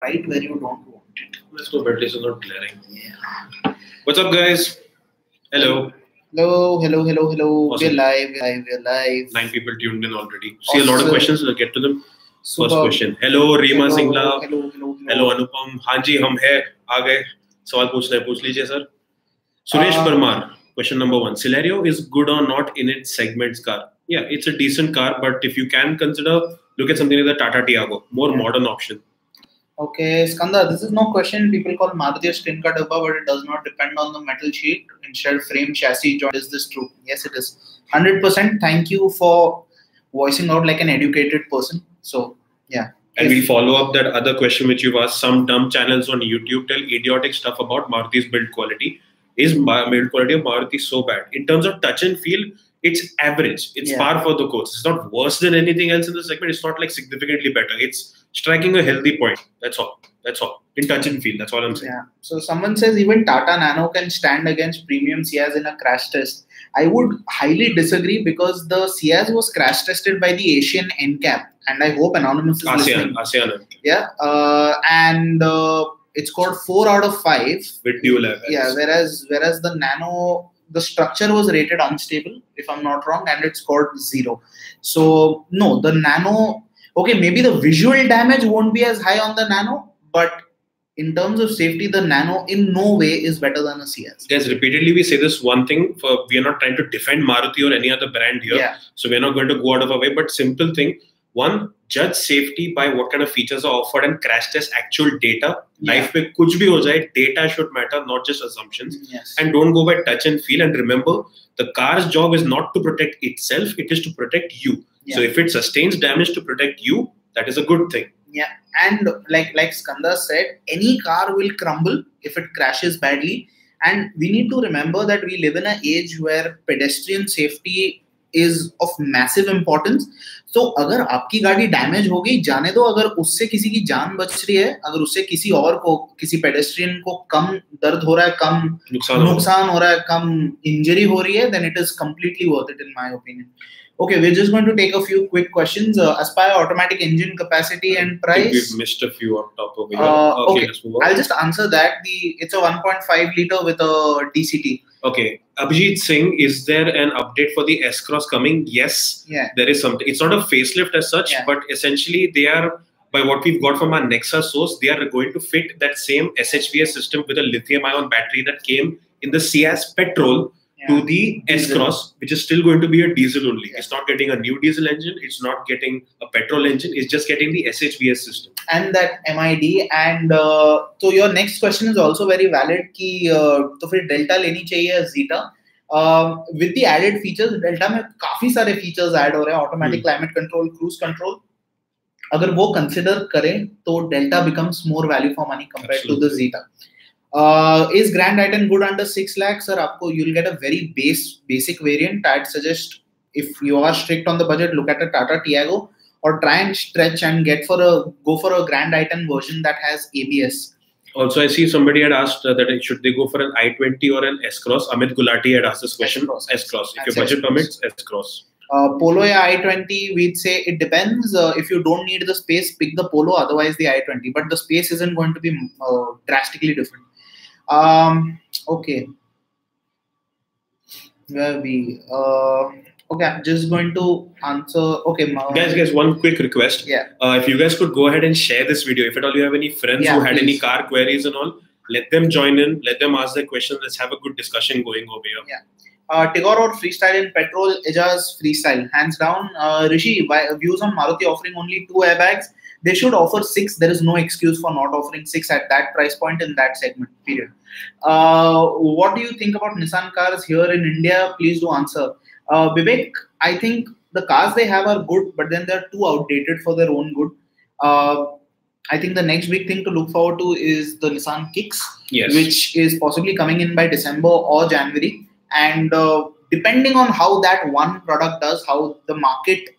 right where you don't want it. Let's go, but this is not glaring. Yeah. What's up, guys? Hello. Hello. Awesome. We're live. 9 people tuned in already. See a lot of questions. We'll get to them. Super. First question. Hello, Reema Singla. Hello. Anupam. हाँ जी, हम हैं. आ गए. सवाल पूछ लीजिए sir. Suresh Parmar. Question number 1. Celerio is good or not in its segments car? Yeah, it's a decent car, but if you can consider, look at something like the Tata Tiago, more modern option. Okay, Skanda, this is no question. People call Maruti a skin cut dabba, but it does not depend on the metal sheet. Instead, frame, chassis, joint. Is this true? Yes, it is. 100%. Thank you for voicing out like an educated person. So, yeah. And we'll follow up that other question which you've asked. Some dumb channels on YouTube tell idiotic stuff about Maruti's build quality. Is build quality of Maruti so bad? In terms of touch and feel, it's average. It's par for the course. It's not worse than anything else in the segment. It's not like significantly better. It's striking a healthy point. That's all. In touch and feel. That's all I'm saying. Yeah. So someone says even Tata Nano can stand against premium Ciaz in a crash test. I would highly disagree because the Ciaz was crash tested by the Asian NCAP, and I hope Anonymous is listening. ASEAN. Yeah. And it scored 4 out of 5 with dual airbags. Yeah. Whereas the Nano, the structure was rated unstable, if I'm not wrong, and it scored 0. So no, the Nano. Okay, maybe the visual damage won't be as high on the Nano, but in terms of safety, the Nano in no way is better than a Ciaz. Guys, repeatedly we say this one thing, we are not trying to defend Maruti or any other brand here. Yeah. So we're not going to go out of our way, but simple thing. One, judge safety by what kind of features are offered and crash test actual data. Life mein kuch bhi ho jaye, data should matter, not just assumptions. Yes. And don't go by touch and feel. And remember, the car's job is not to protect itself, it is to protect you. Yeah. So if it sustains damage to protect you, that is a good thing. Yeah, and like Skanda said, any car will crumble if it crashes badly. And we need to remember that we live in an age where pedestrian safety is of massive importance. So अगर आपकी गाड़ी damage हो गई, जाने दो, अगर उससे किसी की जान बच रही है, अगर उससे किसी और को, किसी पेडेस्ट्रियन को कम दर्द हो रहा है, कम नुकसान हो रहा है, कम इंजरी हो रही है, then it is completely worth it in my opinion. Okay, we're just going to take a few quick questions. Aspire automatic engine capacity and price. I think we've missed a few on top over here. Okay, let's move on. I'll just answer that. It's a 1.5 liter with a DCT. Okay, Abhijit Singh, is there an update for the S-Cross coming? Yes, there is something. It's not a facelift as such, but essentially they are, by what we've got from our Nexa source, they are going to fit that same SHVS system with a lithium-ion battery that came in the Ciaz petrol to the S-Cross, which is still going to be a diesel only. It's not getting a new diesel engine. It's not getting a petrol engine. It's just getting the SHVS system. And that MID. And so your next question is also very valid. Ki, to फिर Delta लेनी चाहिए Zeta. With the added features, Delta में काफी सारे features add हो रहे हैं. Automatic climate control, cruise control. अगर वो consider करें, तो Delta becomes more value for money compared to the Zeta. Is Grand Titan good under 6 lakhs? Sir, you'll get a very basic variant. I'd suggest, if you are strict on the budget, look at a Tata Tiago or try and stretch and go for a Grand Titan version that has ABS. Also, I see somebody had asked that should they go for an i20 or an S-Cross. Amit Gulati had asked this question. S-Cross. If your budget permits, S-Cross. Polo or i20, we'd say it depends. If you don't need the space, pick the Polo. Otherwise, the i20. But the space isn't going to be drastically different. Okay. Where are we? Okay, I'm just going to answer. Okay, guys, one quick request. Yeah. If you guys could go ahead and share this video. If at all you have any friends who had any car queries and all, let them join in. Let them ask their questions. Let's have a good discussion going over here. Yeah. Tigor or freestyle in petrol? Ijaz freestyle, hands down. Rishi, views on Maruti offering only 2 airbags. They should offer 6. There is no excuse for not offering 6 at that price point in that segment, period. What do you think about Nissan cars here in India? Please do answer. Vivek, I think the cars they have are good, but then they're too outdated for their own good. I think the next big thing to look forward to is the Nissan Kicks, which is possibly coming in by December or January. And depending on how that one product does, how the market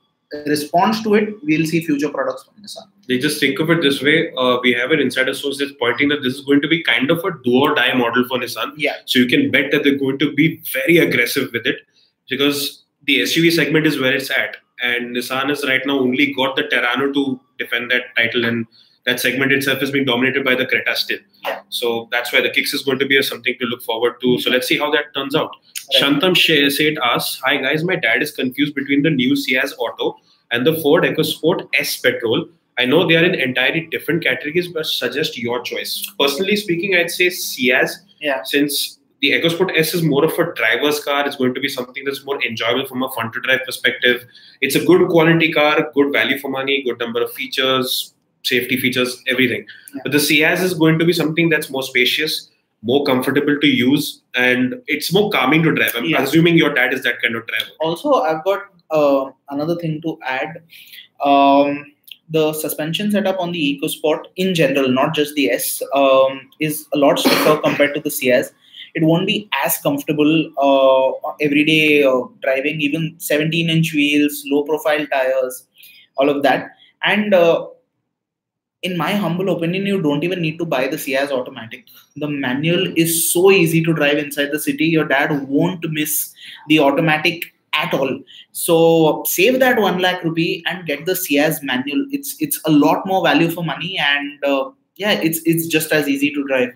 responds to it, we'll see future products from Nissan. They just think of it this way. We have an insider source that's pointing that this is going to be kind of a do or die model for Nissan. Yeah. So you can bet that they're going to be very aggressive with it because the SUV segment is where it's at. And Nissan has right now only got the Terrano to defend that title, and that segment itself is being dominated by the Creta still. So that's why the Kicks is going to be something to look forward to. So let's see how that turns out. Right. Shantam Seth asks, hi guys, my dad is confused between the new Ciaz Auto and the Ford EcoSport S Petrol. I know they are in entirely different categories, but suggest your choice. Personally speaking, I'd say Ciaz, since the EcoSport S is more of a driver's car. It's going to be something that's more enjoyable from a fun to drive perspective. It's a good quality car, good value for money, good number of features, safety features, everything. But the Ciaz is going to be something that's more spacious, more comfortable to use, and it's more calming to drive. I'm assuming your dad is that kind of driver. Also, I've got another thing to add. The suspension setup on the EcoSport in general, not just the S, is a lot stiffer compared to the Ciaz. It won't be as comfortable everyday driving, even 17-inch wheels, low-profile tires, all of that. And in my humble opinion, you don't even need to buy the Ciaz automatic. The manual is so easy to drive inside the city. Your dad won't miss the automatic at all. So save that 1 lakh rupee and get the Ciaz manual. It's a lot more value for money, and it's just as easy to drive.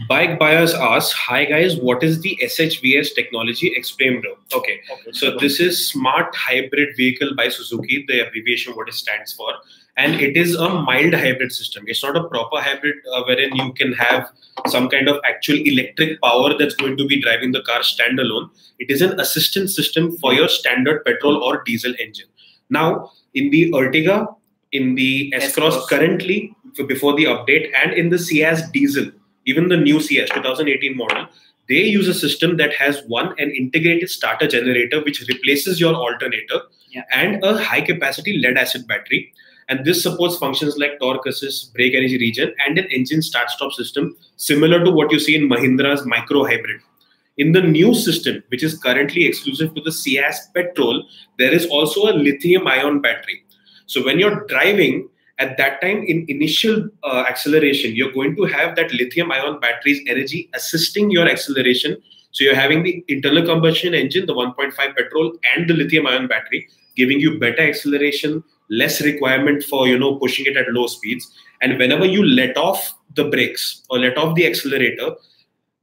Bike buyers ask, hi guys, what is the SHVS technology? Explain bro. Okay. So this is Smart Hybrid Vehicle by Suzuki, the abbreviation what it stands for. And it is a mild hybrid system. It's not a proper hybrid wherein you can have some kind of actual electric power that's going to be driving the car standalone. It is an assistance system for your standard petrol or diesel engine. Now, in the Ertiga, in the S-Cross currently, before the update, and in the Ciaz diesel, even the new Ciaz 2018 model, they use a system that has an integrated starter generator which replaces your alternator and a high capacity lead acid battery. And this supports functions like torque assist, brake energy regen, and an engine start-stop system similar to what you see in Mahindra's micro hybrid. In the new system, which is currently exclusive to the Ciaz petrol, there is also a lithium-ion battery. So when you're driving, at that time, in initial acceleration, you're going to have that lithium-ion battery's energy assisting your acceleration. So you're having the internal combustion engine, the 1.5 petrol, and the lithium-ion battery, giving you better acceleration, less requirement for pushing it at low speeds. And whenever you let off the brakes or let off the accelerator,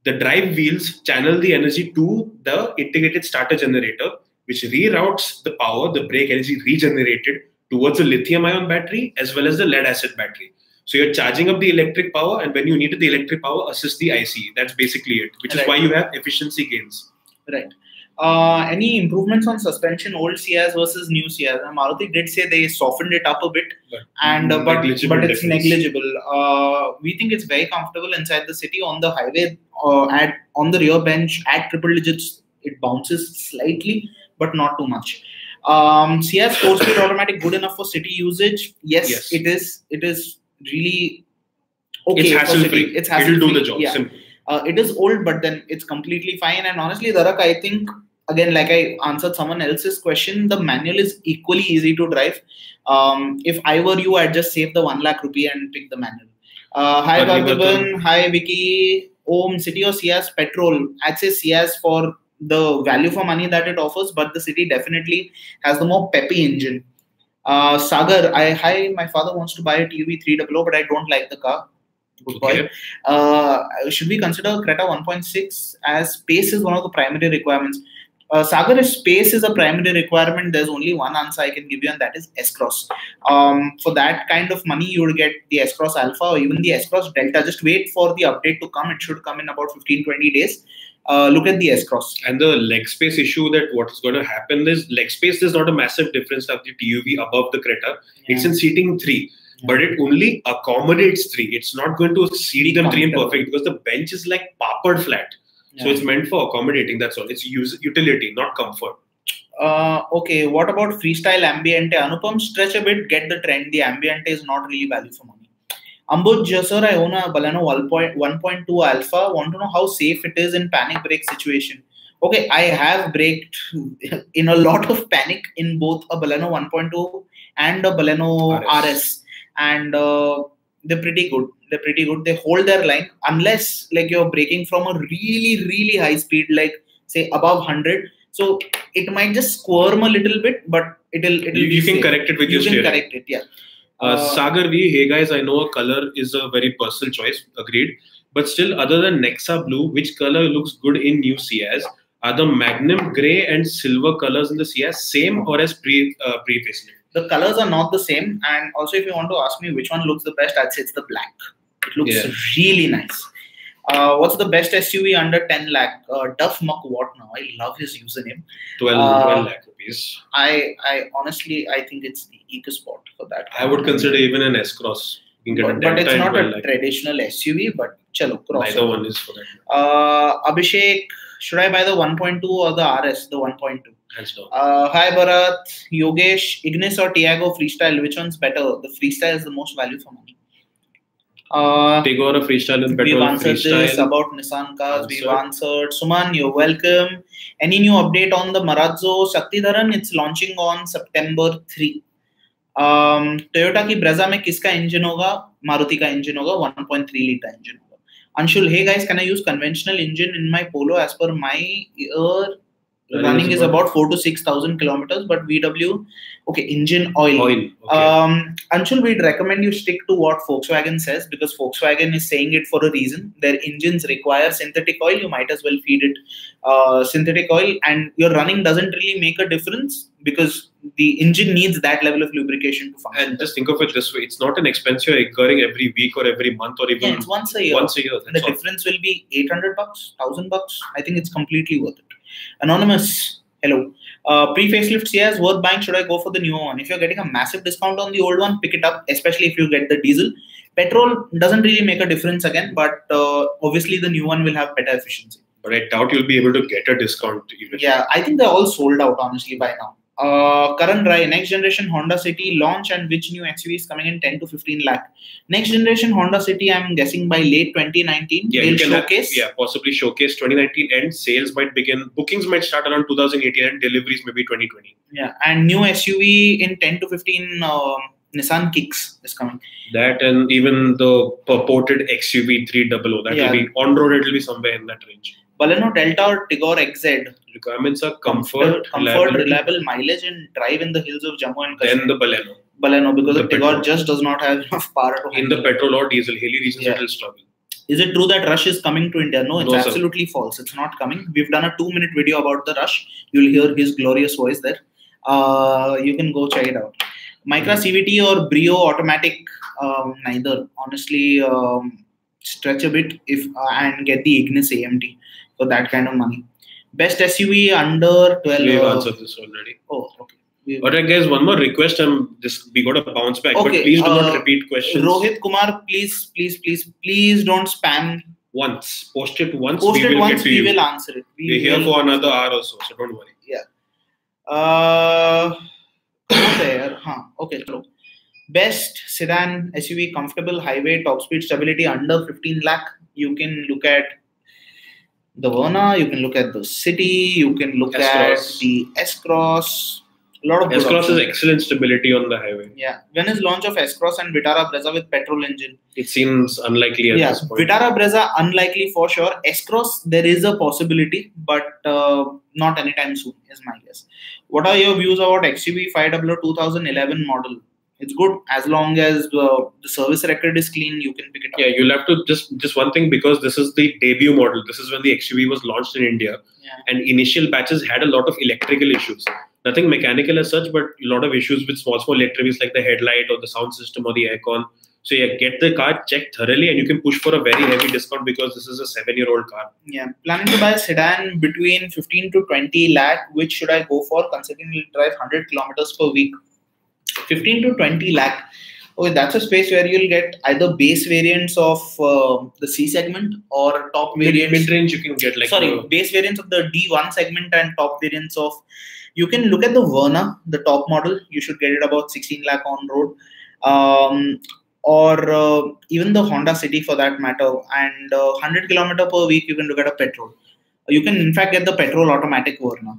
the drive wheels channel the energy to the integrated starter generator, which reroutes the power, the brake energy regenerated, towards the lithium-ion battery as well as the lead-acid battery. So you're charging up the electric power, and when you need the electric power, assist the ICE. That's basically it, which is why you have efficiency gains. Right. Any improvements on suspension, old Ciaz versus new Ciaz? Maruti did say they softened it up a bit, but it's negligible. We think it's very comfortable inside the city. On the highway, on the rear bench at triple digits, it bounces slightly, but not too much. Ciaz 4-speed automatic good enough for city usage? Yes. It is. It is really okay. It's hassle-free. It'll do the job. Simple. It is old, but then it's completely fine. And honestly, Dharak, I think, again, like I answered someone else's question, the manual is equally easy to drive. If I were you, I'd just save the 1 lakh rupee and pick the manual. Hi, Gautam. Hi, Vicky. Om, city or Ciaz petrol? I'd say Ciaz for the value for money that it offers, but the city definitely has the more peppy engine. Sagar, hi, my father wants to buy a TUV 300, but I don't like the car. Good point. Should we consider Creta 1.6 as space is one of the primary requirements? Sagar, if space is a primary requirement, there's only one answer I can give you, and that is S-Cross. For that kind of money, you would get the S-Cross Alpha or even the S-Cross Delta. Just wait for the update to come. It should come in about 15-20 days. Look at the S-Cross. And the leg space issue, that what is going to happen is leg space, there's not a massive difference of the TUV above the Creta. It's in seating 3. But it only accommodates 3. It's not going to seat them 3 in perfect, because the bench is like papered flat. So it's meant for accommodating, that's all. It's utility, not comfort. Okay, what about freestyle Ambiente? Anupam, stretch a bit, get the trend. The Ambiente is not really value for money. Ambuj, sir, I own a Baleno 1.2 Alpha. Want to know how safe it is in panic brake situation. Okay, I have braked in a lot of panic in both a Baleno 1.2 and a Baleno RS. And they're pretty good. They hold their line, unless like you're braking from a really, really high speed, like say above 100. So it might just squirm a little bit, but it'll you can correct it with your steering. You can correct it, yeah. Sagar V, hey guys, I know a color is a very personal choice, agreed. But still, other than Nexa Blue, which color looks good in new Ciaz? Are the Magnum Grey and Silver colors in the Ciaz same or as pre-facelift? The colors are not the same. And also, if you want to ask me which one looks the best, I'd say it's the black. It looks really nice. What's the best SUV under 10 lakh? Duff Muck what now? I love his username. 12 lakh rupees. I honestly, I think it's the EcoSport for that. I would consider even an S-Cross. But it's not a traditional SUV, but chalo, cross. Neither one is for that. Abhishek, should I buy the 1.2 or the RS, the 1.2? Hands down. Hi Bharat, Yogesh, Ignis or Tiago Freestyle, which one's better? The Freestyle is the most value for money. Tigor or Freestyle in petrol? We've answered this about Nissan cars. We've answered. Suman, you're welcome. Any new update on the Marazzo Shaktidharan? It's launching on September 3. Toyota की Brezza में किसका engine होगा? Maruti का engine होगा. 1.3 liter engine होगा. Anshul, hey guys, can I use conventional engine in my Polo? As per my year, running is about 4,000 to 6,000 kilometers, but VW, okay, engine oil. Okay. Anshul, we'd recommend you stick to what Volkswagen says, because Volkswagen is saying it for a reason. Their engines require synthetic oil. You might as well feed it synthetic oil, and your running doesn't really make a difference because the engine needs that level of lubrication to function. And just think of it this way: it's not an expense you're incurring every week or every month or even it's once a year. The difference will be $800, $1,000. I think it's completely worth it. Anonymous, hello. Pre-facelift Ciaz worth buying? Should I go for the newer one? If you're getting a massive discount on the old one, pick it up, especially if you get the diesel. Petrol doesn't really make a difference again, but obviously the new one will have better efficiency. But I doubt you'll be able to get a discount even. Yeah, I think they're all sold out, honestly, by now. Karan Rai, next generation Honda City launch and which new SUV is coming in 10 to 15 lakh? Next generation Honda City, I'm guessing by late 2019. Yeah, they'll showcase. Possibly showcase 2019 and sales might begin. Bookings might start around 2018 and deliveries maybe 2020. Yeah, and new SUV in 10 to 15 Nissan Kicks is coming. That and even the purported XUV 300 that will be on road. It will be somewhere in that range. Baleno Delta or Tigor XZ. Requirements are comfort, reliable mileage, and drive in the hills of Jammu and Kashmir. Then the Baleno. Baleno, because the Tigor just does not have enough power to in the petrol or diesel. Hilly regions it will struggle. Is it true that Rush is coming to India? No, it's absolutely false. It's not coming. We've done a 2-minute video about the Rush. You'll hear his glorious voice there. You can go check it out. Micra CVT or Brio automatic? Neither. Honestly, stretch a bit and get the Ignis AMT for that kind of money. Best SUV under 12. We've answered this already. Oh, okay. Alright, guys, one more request. We got to bounce back, but please do not repeat questions. Rohit Kumar, please don't spam. Once. Post it once. We will answer it. We're here for another hour or so don't worry. Yeah. Okay, so best sedan SUV, comfortable, highway, top speed, stability under 15 lakh. You can look at the Verna, you can look at the City, you can look at the S-Cross. A lot of S-Cross is excellent stability on the highway. Yeah. When is launch of S-Cross and Vitara Brezza with petrol engine? It seems unlikely at this point. Vitara Brezza unlikely for sure. S-Cross there is a possibility, but not anytime soon is my guess. What are your views about XUV 500 2011 model? It's good as long as the service record is clean. You can pick it up. Yeah, you'll have to just one thing, because this is the debut model. This is when the XUV was launched in India, and initial batches had a lot of electrical issues. Nothing mechanical as such, but a lot of issues with small electrics like the headlight or the sound system or the aircon. So yeah, get the car checked thoroughly, and you can push for a very heavy discount because this is a 7-year-old car. Yeah, planning to buy a sedan between 15 to 20 lakh. Which should I go for, considering you'll drive 100 kilometers per week? 15 to 20 lakh. Okay, that's a space where you'll get either base variants of the C segment or top variants. Mid-range you can get base variants of the D1 segment and top variants of. You can look at the Verna, the top model. You should get it about 16 lakh on road. Or even the Honda City for that matter. And 100 kilometer per week, you can look at a petrol. You can in fact get the petrol automatic Verna.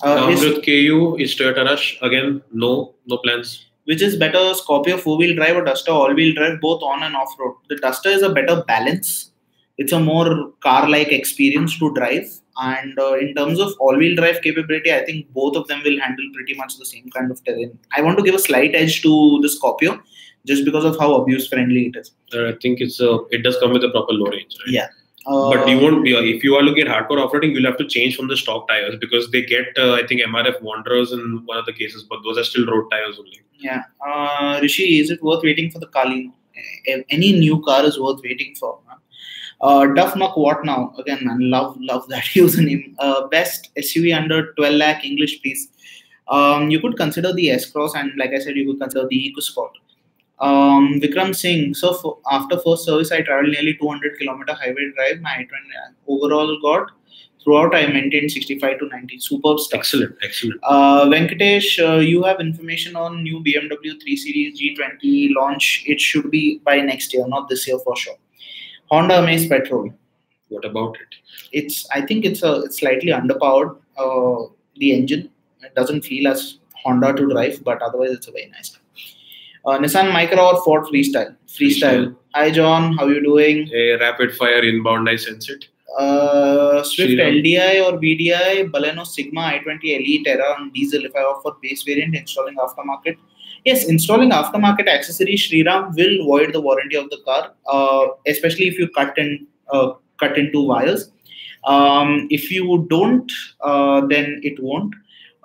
With KU is Toyota Rush. Again, no plans. Which is better, Scorpio 4-wheel drive or Duster all-wheel drive, both on and off-road? The Duster is a better balance. It's a more car-like experience to drive. And in terms of all-wheel drive capability, I think both of them will handle pretty much the same kind of terrain. I want to give a slight edge to the Scorpio just because of how abuse-friendly it is. I think it does come with a proper low range, right? Yeah. But you won't be, if you are looking at hardcore off-roading, you'll have to change from the stock tires because they get, I think, MRF Wanderers in one of the cases, but those are still road tires only. Yeah. Rishi, is it worth waiting for the Kali? Any new car is worth waiting for. Duff Muck, what now? Again, man, love that username. Best SUV under 12 lakh English, please. You could consider the S-Cross, and like I said, you could consider the EcoSport. Vikram Singh, so after first service, I traveled nearly 200 kilometer highway drive. My overall throughout I maintained 65 to 90. Superb stuff. Excellent. Venkatesh, you have information on new BMW 3 Series G20 launch. It should be by next year, not this year for sure. Honda Amaze Petrol. What about it? I think it's slightly underpowered. The engine, it doesn't feel as Honda to drive, but otherwise it's a very nice car. Nissan Micra or Ford Freestyle. Hi John, how you doing? Hey, rapid fire inbound, I sense it. Swift LDI or BDI, Baleno Sigma i20 LE Terra on diesel if I offer base variant installing aftermarket. Yes, installing aftermarket accessories, Shriram will void the warranty of the car, especially if you cut into wires. If you don't, then it won't.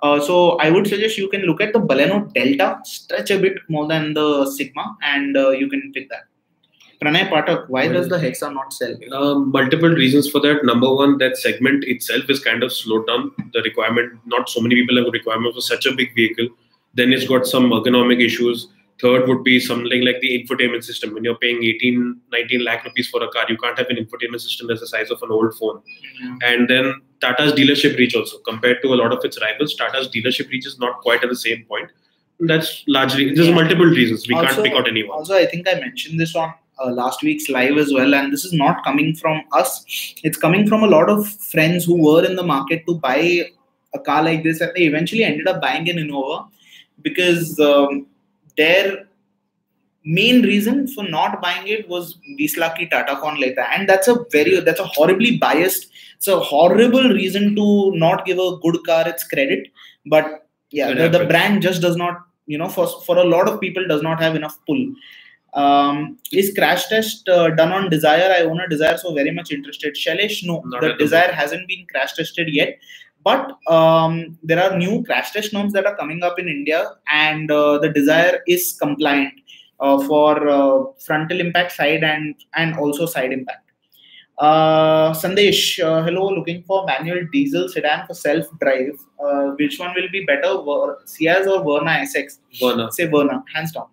So I would suggest you can look at the Baleno Delta, stretch a bit more than the Sigma, and you can pick that. Pranay Patak, why does the Hexa not sell? Multiple reasons for that. Number one, that segment itself is kind of slowed down. The requirement, not so many people have a requirement for such a big vehicle. Then it's got some ergonomic issues. Third would be something like the infotainment system. When you're paying 19 lakh rupees for a car, you can't have an infotainment system that's the size of an old phone. And then Tata's dealership reach also. Compared to a lot of its rivals, Tata's dealership reach is not quite at the same point. That's largely, there's multiple reasons. We can't pick out anyone. Also, I think I mentioned this on last week's live as well, and this is not coming from us. It's coming from a lot of friends who were in the market to buy a car like this, and they eventually ended up buying an Innova because their main reason for not buying it was 20 lakh ki Tata Con leta, and that's a horribly biased. It's a horrible reason to not give a good car its credit, but yeah, the brand just does not, for a lot of people does not have enough pull. Is crash test done on Desire? I own a Desire, so very much interested. Shailesh, no, the Desire hasn't been crash tested yet, but there are new crash test norms that are coming up in India, and the Desire is compliant for frontal impact, side and also side impact. Sandesh, hello, looking for manual diesel sedan for self-drive. Which one will be better, Ciaz or Verna SX? Verna. Say Verna, hands down.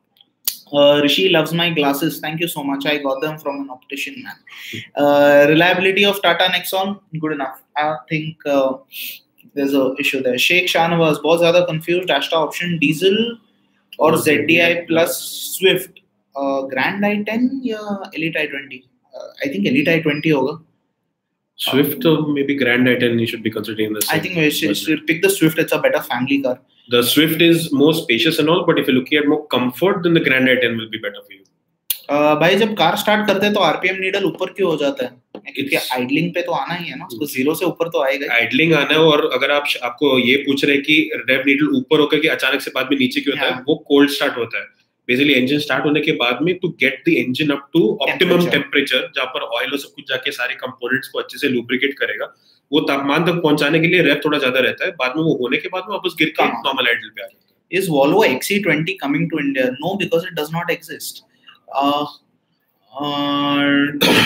Rishi loves my glasses. Thank you so much. I got them from an optician, man. Reliability of Tata Nexon, good enough. I think there's an issue there. Sheikh Shahnawaz, बहुत ज़्यादा confused. Ashta option diesel or ZDI plus Swift. Grand i10 या Elite i20? I think Elite i20 होगा. Swift or maybe Grand i10 you should be considering this. I think we should pick the Swift. It's a better family car. The Swift is more spacious and all, but if you're looking at more comfort, then the Grand i10 will be better for you. भाई जब car start करते हैं तो RPM needle ऊपर क्यों हो जाता है? क्योंकि आइडलिंग पे तो आना ही है ना, उसको जीरो से ऊपर तो आएगा. आइडलिंग आना है, और अगर आपको ये पूछ रहे हैं कि रेव नीडल ऊपर होकर के अचानक से बाद में नीचे क्यों होता है, वो कोल्ड स्टार्ट होता है. बेसिकली इंजन स्टार्ट होने के बाद में to get the engine up to optimum temperature, जहाँ पर ऑयल और सब कुछ जाके सारे कंपोनेंट्स को अच्छे से लुब्रिकेट करेगा, वो तापमान तक पहुंचाने के लिए रेव थोड़ा ज्यादा रहता है. बाद में वो होने के बाद में वापस गिर के नॉर्मल आइडल पे आ जाता है. Is Volvo XC20 coming to India? No, because it does not exist.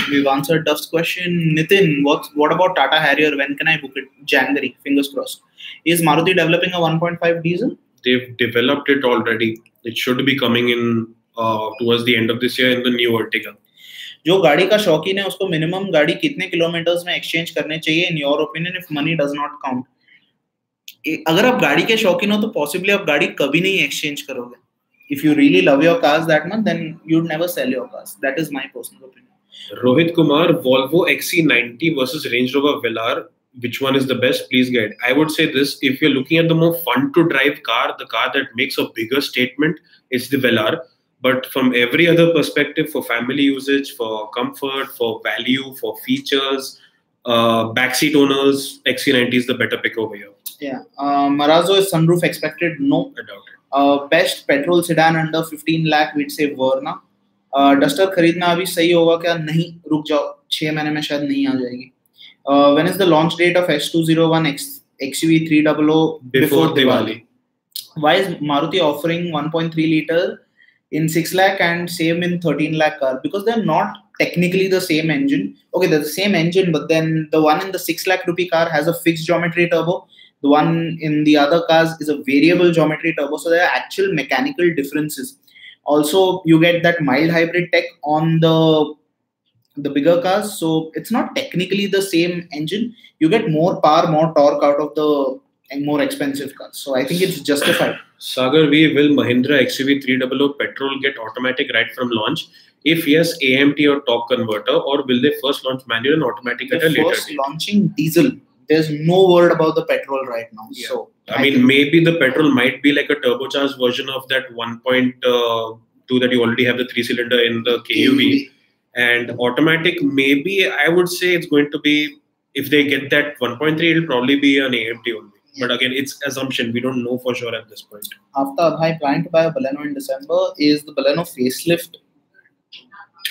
We've answered Duff's question. Nitin, what about Tata Harrier? When can I book it? January, fingers crossed. Is Maruti developing a 1.5 diesel? They've developed it already. It should be coming in towards the end of this year in the new Ertiga. जो गाड़ी का शौकीन है उसको minimum गाड़ी कितने kilometres में exchange करने चाहिए in your opinion if money does not count? अगर आप गाड़ी के शौकीन हो तो पॉसिबली आप गाड़ी कभी नहीं एक्सचेंज करोगे. If you really love your cars that much, then you'd never sell your cars. That is my personal opinion. Rohit Kumar, Volvo XC90 versus Range Rover Velar, which one is the best? Please guide. I would say this: if you're looking at the more fun to drive car, the car that makes a bigger statement is the Velar. But from every other perspective, for family usage, for comfort, for value, for features, backseat owners, XC90 is the better pick over here. Yeah. Marazzo is sunroof expected? No. I doubt it. Best petrol sedan under 15 lakh, we'd say Verna. Duster खरीदना अभी सही होगा क्या? नहीं, रुक जाओ, 6 महीने में शायद नहीं आ जाएगी. When is the launch date of S201 XUV 300 before Diwali? Why is Maruti offering 1.3 liter in 6 lakh and same in 13 lakh car? Because they're not technically the same engine. Okay, they're the same engine, but then the one in the 6 lakh rupee car has a fixed geometry turbo. The one in the other cars is a variable geometry turbo. So there are actual mechanical differences. Also, you get that mild hybrid tech on the bigger cars. So it's not technically the same engine. You get more power, more torque out of the more expensive cars. So I think it's justified. Sagar V, will Mahindra XUV 300 petrol get automatic right from launch? If yes, AMT or torque converter, or will they first launch manual and automatic at a later date? Launching diesel. There's no word about the petrol right now. Yeah. So I mean, maybe the petrol might be like a turbocharged version of that 1.2 that you already have the 3-cylinder in the KUV. And automatic, maybe I would say it's going to be, if they get that 1.3, it'll probably be an AMT only. Yeah. But again, it's assumption. We don't know for sure at this point. After Abhay planning to buy a Baleno in December, is the Baleno facelift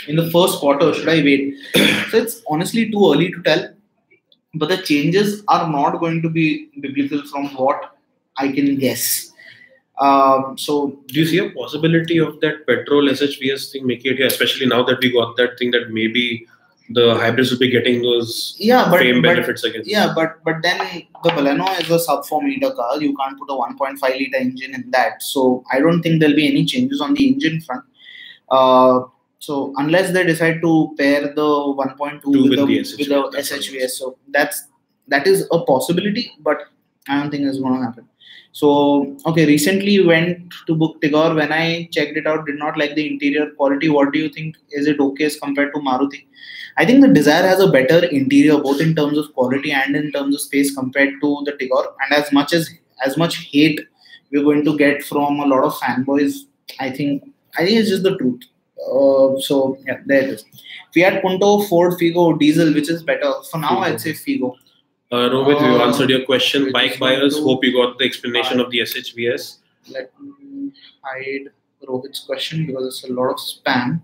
in the first quarter? Should I wait? So it's honestly too early to tell. But the changes are not going to be biblical from what I can guess. So, do you see a possibility of that petrol SHVS thing making it here, especially now that we got that thing that maybe the hybrids will be getting those fame benefits again? Yeah, but then the Baleno is a sub 4 meter car. You can't put a 1.5 liter engine in that. So I don't think there'll be any changes on the engine front. So unless they decide to pair the 1.2 with the SHVS, so that is a possibility, but I don't think it's going to happen. So okay, recently went to book Tigor. When I checked it out, did not like the interior quality. What do you think? Is it okay as compared to Maruti? I think the Dzire has a better interior, both in terms of quality and in terms of space compared to the Tigor. And as much hate we're going to get from a lot of fanboys, I think it's just the truth. So yeah, there it is. Fiat Punto, Ford Figo, diesel, which is better? For now, I'd say Figo. Rohit, you answered your question. Bike buyers, hope you got the explanation of the SHVS. Let me hide Rohit's question because it's a lot of spam.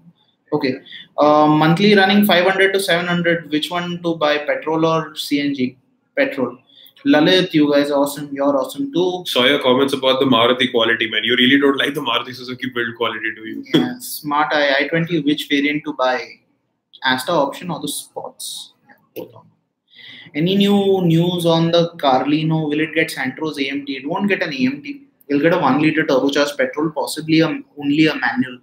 Okay. Monthly running 500 to 700. Which one to buy, petrol or CNG? Petrol. Lalit, you guys are awesome. You're awesome too. Saw your comments about the Maruti quality, man. You really don't like the Maruti Suzuki build quality, do you? Yeah. Smart i20. Which variant to buy? Astra option or the Sports? Yeah, both on. Any new news on the Carlino? Will it get Santro's AMT? It won't get an AMT. It'll get a 1 liter turbocharged petrol, possibly only a manual.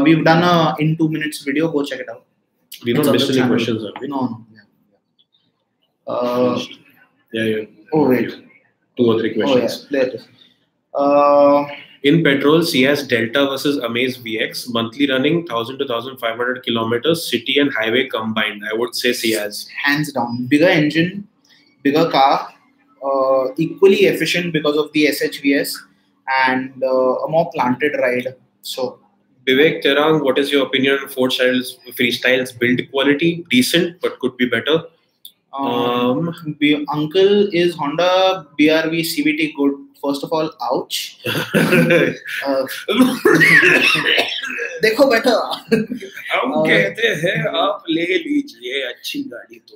We've done a in 2 minutes video. Go check it out. We don't miss any questions, have we? No. Yeah. Oh, wait. 2 or 3 questions. Oh, yeah. There it is. In petrol, Ciaz Delta versus Amaze VX, monthly running 1000 to 1500 kilometers, city and highway combined. I would say Ciaz. Hands down. Bigger engine, bigger car, equally efficient because of the SHVS, and a more planted ride. So, Vivek Terang, what is your opinion on Ford Freestyle's build quality? Decent, but could be better. Uncle, is Honda BRV CVT good? First of all, ouch. देखो बेटा, हम कहते हैं आप ले लीजिए अच्छी गाड़ी तो.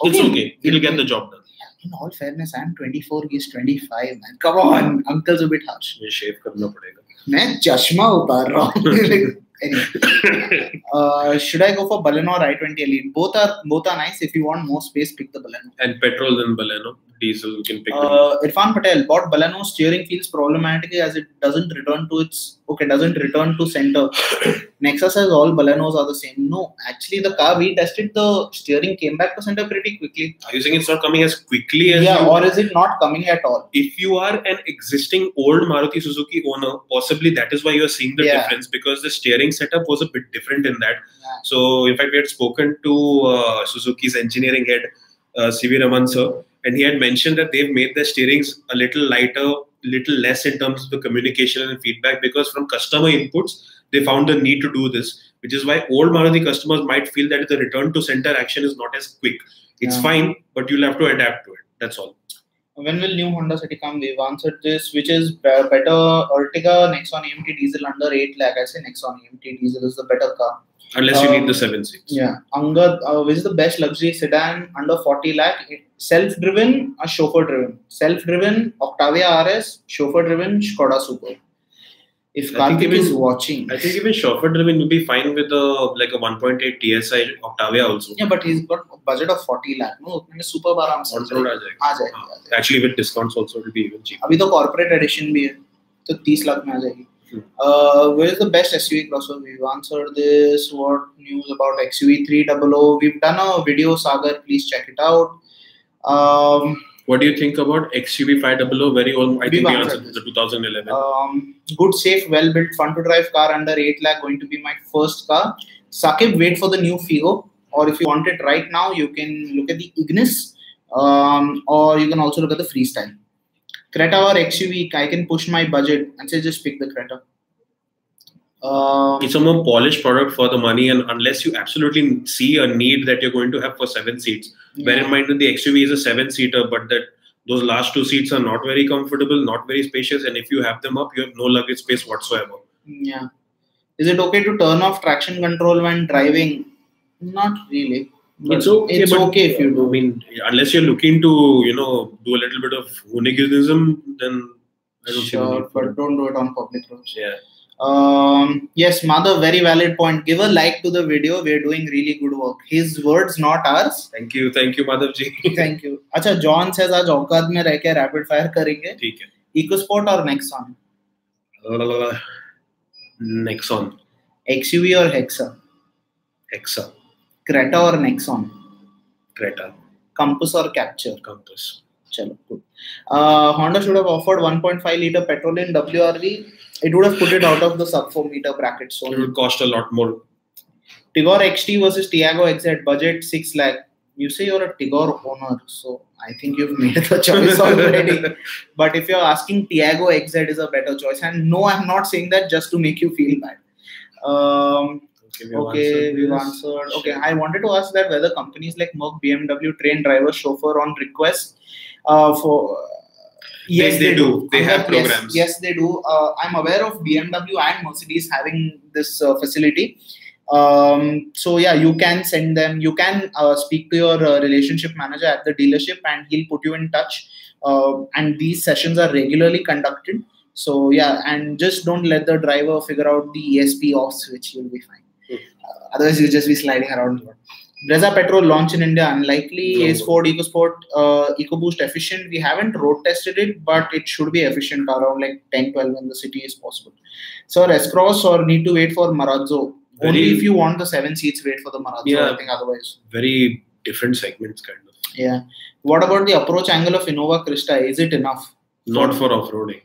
It's okay. It'll get the job done. In all fairness, I'm 24. He's 25. Man, come on. Uncle's a bit harsh. ये shave करना पड़ेगा. मैं चश्मा उतार रहा हूँ. Anyway, should I go for Baleno or i20 Elite? Both are nice. If you want more space, pick the Baleno. And petrol then Baleno. Diesel you can pick. Irfan Patel, bought Baleno. Steering feels problematic as it doesn't return to center. Nexus says all Balenos are the same. No, actually the car we tested, the steering came back to center pretty quickly. Are you saying it's not coming as quickly as or is it not coming at all? If you are an existing old Maruti Suzuki owner, possibly that is why you are seeing the difference, because the steering setup was a bit different in that. So in fact, we had spoken to Suzuki's engineering head CV Raman sir, and he had mentioned that they've made their steerings a little lighter, little less in terms of the communication and feedback, because from customer inputs they found the need to do this, which is why old Maruti customers might feel that the return to center action is not as quick. It's fine, but you'll have to adapt to it. That's all. When will new Honda City come? We've answered this. Which is better, Ertiga, Nexon AMT diesel under 8 lakh? I say Nexon AMT diesel is the better car. Unless you need the 7 seats. Yeah. Angad, which is the best luxury sedan under 40 lakh? Self-driven or chauffeur-driven? Self-driven, Octavia RS, chauffeur-driven, Skoda Super. If Karthik is watching, I think even chauffeur-driven will be fine with like a 1.8 TSI Octavia also. Yeah, but he's got a budget of 40 lakh. No, super baram se. Actually, with discounts also it will be even cheaper. Abhi to corporate edition bhi hai, to 30 lakh mein aa jayegi. Where is the best SUV crossover? We've answered this. What news about XUV 300? We've done a video, Sagar. Please check it out. What do you think about XUV 500? Very old. I think we answered the 2011. Good, safe, well-built, fun-to-drive car under 8 lakh. Going to be my first car. Sakib, wait for the new Figo. Or if you want it right now, you can look at the Ignis. Or you can also look at the Freestyle. Creta or XUV, I can push my budget and say just pick the Creta. It's a more polished product for the money, and unless you absolutely see a need that you're going to have for 7 seats, bear in mind that the XUV is a 7-seater, but that those last 2 seats are not very comfortable, not very spacious, and if you have them up, you have no luggage space whatsoever. Yeah. Is it okay to turn off traction control when driving? Not really. It's okay. It's okay if you do. I mean, unless you're looking to, do a little bit of hooliganism, then I don't see the need for but don't do it on public roads. Yeah. Yes, Madhav, very valid point. Give a like to the video. We're doing really good work. His words, not ours. Thank you, Madhav ji. Thank you. Acha, John says आज औकात में रह के rapid fire करेंगे. ठीक है. EcoSport or Nexon? Nexon. XUV or Hexa? Hexa. Creta or Nexon? Creta. Compass or Capture? Compass. Chalo, good. Honda should have offered 1.5 litre petrol in WRV. It would have put it out of the sub 4 meter bracket. So it would cost a lot more. Tigor XT versus Tiago XZ, budget 6 lakh. You say you're a Tigor owner, so I think you've made the choice already. But if you're asking, Tiago XZ is a better choice. And no, I'm not saying that just to make you feel bad. Okay, we've answered. Okay, I wanted to ask that whether companies like Merck, BMW train driver chauffeur on request Yes, they do. They have programs. Yes, they do. I'm aware of BMW and Mercedes having this facility. So yeah, you can send them. You can speak to your relationship manager at the dealership, and he'll put you in touch. And these sessions are regularly conducted. So yeah, and just don't let the driver figure out the ESP off switch. You'll be fine. Otherwise, you'll just be sliding around. Brezza petrol launch in India unlikely. No. Is Ford EcoSport EcoBoost efficient? We haven't road tested it, but it should be efficient around like 10-12 in the city is possible. So S-Cross or need to wait for Marazzo? Only if you want the 7 seats, wait for the Marazzo. Yeah, I think otherwise. Very different segments kind of. Yeah. What about the approach angle of Innova Krista? Is it enough? Not for off-roading.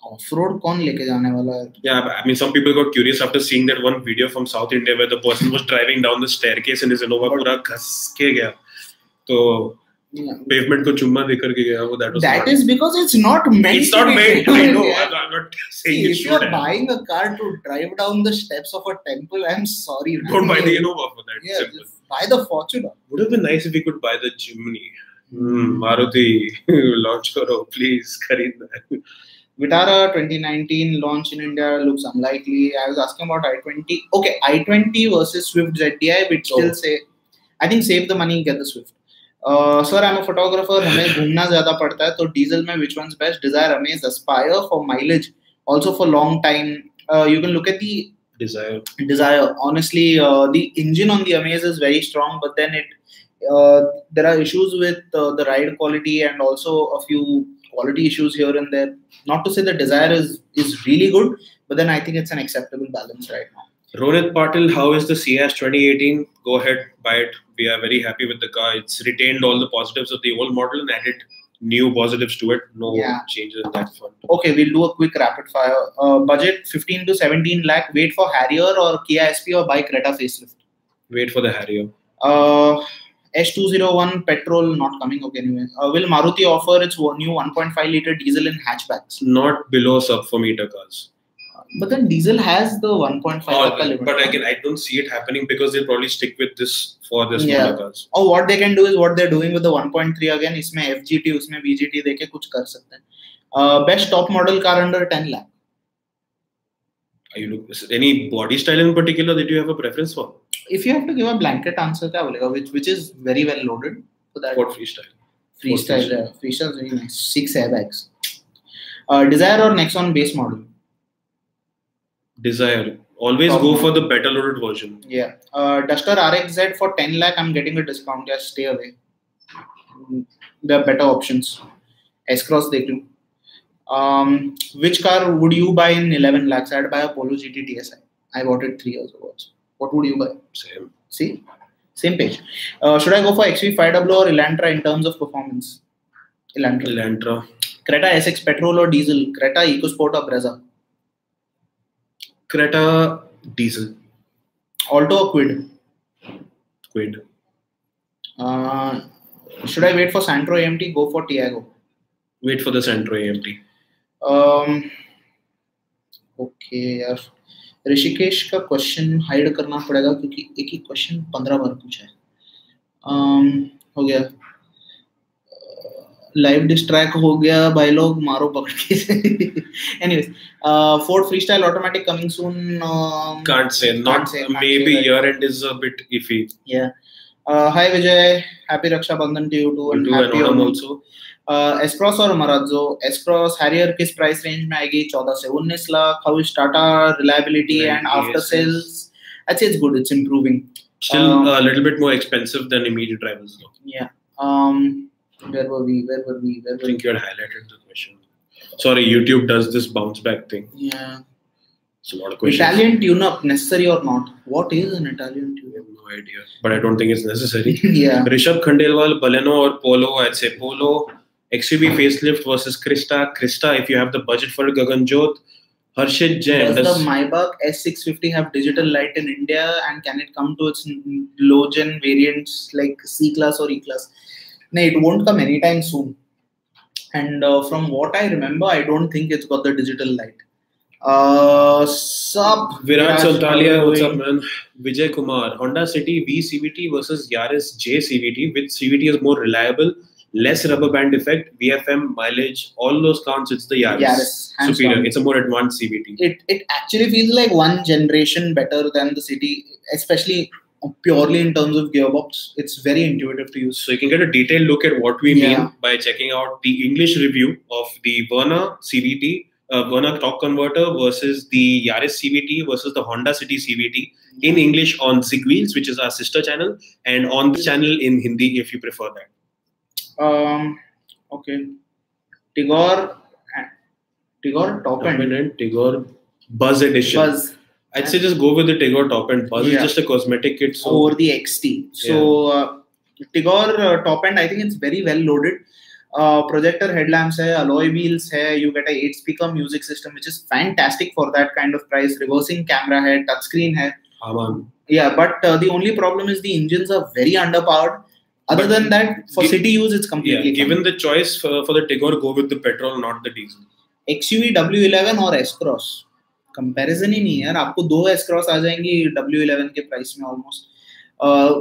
Off-road कौन लेके जाने वाला है? Yeah, I mean, some people got curious after seeing that one video from South India where the person was driving down the staircase and his Innova पूरा घस के गया. तो pavement को चुम्मा देकर के गया. That is because it's not meant. It's not made. I know. I'm not saying it should. If you're buying a car to drive down the steps of a temple, I'm sorry. Don't buy the Innova for that. Yeah, buy the Fortuner. Would have been nice if we could buy the Jimny. Maruti launch karo, please. Khareed that. Vitara 2019 launch in India looks unlikely. I was asking about i20. Okay, i20 versus Swift ZDI, we'd still say, I think save the money and get the Swift. Sir, I'm a photographer. हमें घूमना ज़्यादा पड़ता है. तो diesel में which one's best? Desire, Amaze, Aspire for mileage. Also for long time. You can look at the Desire. Honestly, the engine on the Amaze is very strong, but then there are issues with the ride quality and also a few quality issues here and there. Not to say the Desire is really good, but then I think it's an acceptable balance right now. Ronit Patil, how is the Ciaz 2018? Go ahead, buy it. We are very happy with the car. It's retained all the positives of the old model and added new positives to it. No changes in that front. Okay, we'll do a quick rapid fire. Budget 15 to 17 lakh. Wait for Harrier or Kia SP or buy Creta facelift? Wait for the Harrier. S201 petrol not coming. Okay, anyway. Will Maruti offer its new 1.5 liter diesel in hatchbacks? Not below sub-4-meter cars. But then diesel has the 1.5 limit. But again, I don't see it happening because they'll probably stick with this for the smaller cars. Or what they can do is what they're doing with the 1.3 again. इसमें FGT, उसमें VGT देके कुछ कर सकते हैं. Best top model car under 10 lakh. Are you look any body style in particular that you have a preference for? If you have to give a blanket answer, क्या बोलेगा? Which is very well loaded for that. Ford Freestyle. Freestyle is very nice. 6 airbags. Desire or Nexon base model? Desire. Always go for the better loaded version. Yeah. Duster RXZ for 10 lakh, I'm getting a discount. Just stay away. There are better options. S-Cross dekh lo. Which car would you buy in 11 lakhs? I'd buy a Polo GT TSI. I bought it 3 years ago. What would you buy? Same. See? Same page. Should I go for XV500 or Elantra in terms of performance? Elantra. Creta SX petrol or diesel? Creta EcoSport or Brezza? Creta diesel. Alto or Quid? Quid. Should I wait for Santro AMT? Go for Tiago. Wait for the Santro AMT. Okay यार, ऋषिकेश का question hide करना पड़ेगा क्योंकि एक ही question 15 बार पूछा है. हो गया. लाइव डिस्ट्रैक्ट हो गया भाई लोग, मारो पकड़ के. Anyways, Ford Freestyle automatic coming soon. Can't say. Maybe year end is a bit iffy. Yeah. Hi Vijay, happy Raksha Bandhan to you too, and happy Onam also. S-Cross और Marazzo? S-Cross Harrier किस price range में आएगी? 14 से 19 lakh. How is Tata reliability and after sales? I'd say it's good. It's improving. Still a little bit more expensive than immediate drivers though. Yeah. Where were we? I think you had highlighted the question. Sorry, YouTube does this bounce back thing. Yeah. It's a lot of questions. Italian tune-up necessary or not? What is an Italian tune-up? I have no idea, but I don't think it's necessary. Yeah. Rishabh Khandelwal, Baleno or Polo? I'd say Polo. XUV facelift versus Krista. Krista, if you have the budget for it. Gaganjot. Harshit Jain. Does the Maybach S650 have digital light in India, and can it come to its low-gen variants like C-Class or E-Class? No, it won't come anytime soon. And from what I remember, I don't think it's got the digital light. Sup? Virat Santalia, what's up, man? Vijay Kumar. Honda City V CVT versus Yaris J CVT. Which CVT is more reliable? Less rubber band effect, VFM, mileage, all those counts, it's the Yaris superior. Down. It's a more advanced CVT. It actually feels like one generation better than the City, especially purely in terms of gearbox. It's very intuitive to use. So you can get a detailed look at what we mean by checking out the English review of the Verna CVT, Verna torque converter versus the Yaris CVT versus the Honda City CVT in English on Zig Wheels, which is our sister channel, and on the channel in Hindi if you prefer that. Okay. Tigor top end and Tigor Buzz edition. I'd say just go with the Tigor top end. Buzz is just a cosmetic kit. So over the XT. So Tigor top end, I think it's very well loaded. Projector headlamps hai, alloy wheels hai. You get a 8-speaker music system, which is fantastic for that kind of price. Reversing camera hai, touchscreen hai. Yeah, but the only problem is the engines are very underpowered. Other than that, for city use, it's completely given the choice for the Tigor, go with the petrol, not the diesel. XUV W11 or S-Cross? Comparison ही नहीं है यार. आपको 2 S-Cross आ जाएंगी W11 के price में almost.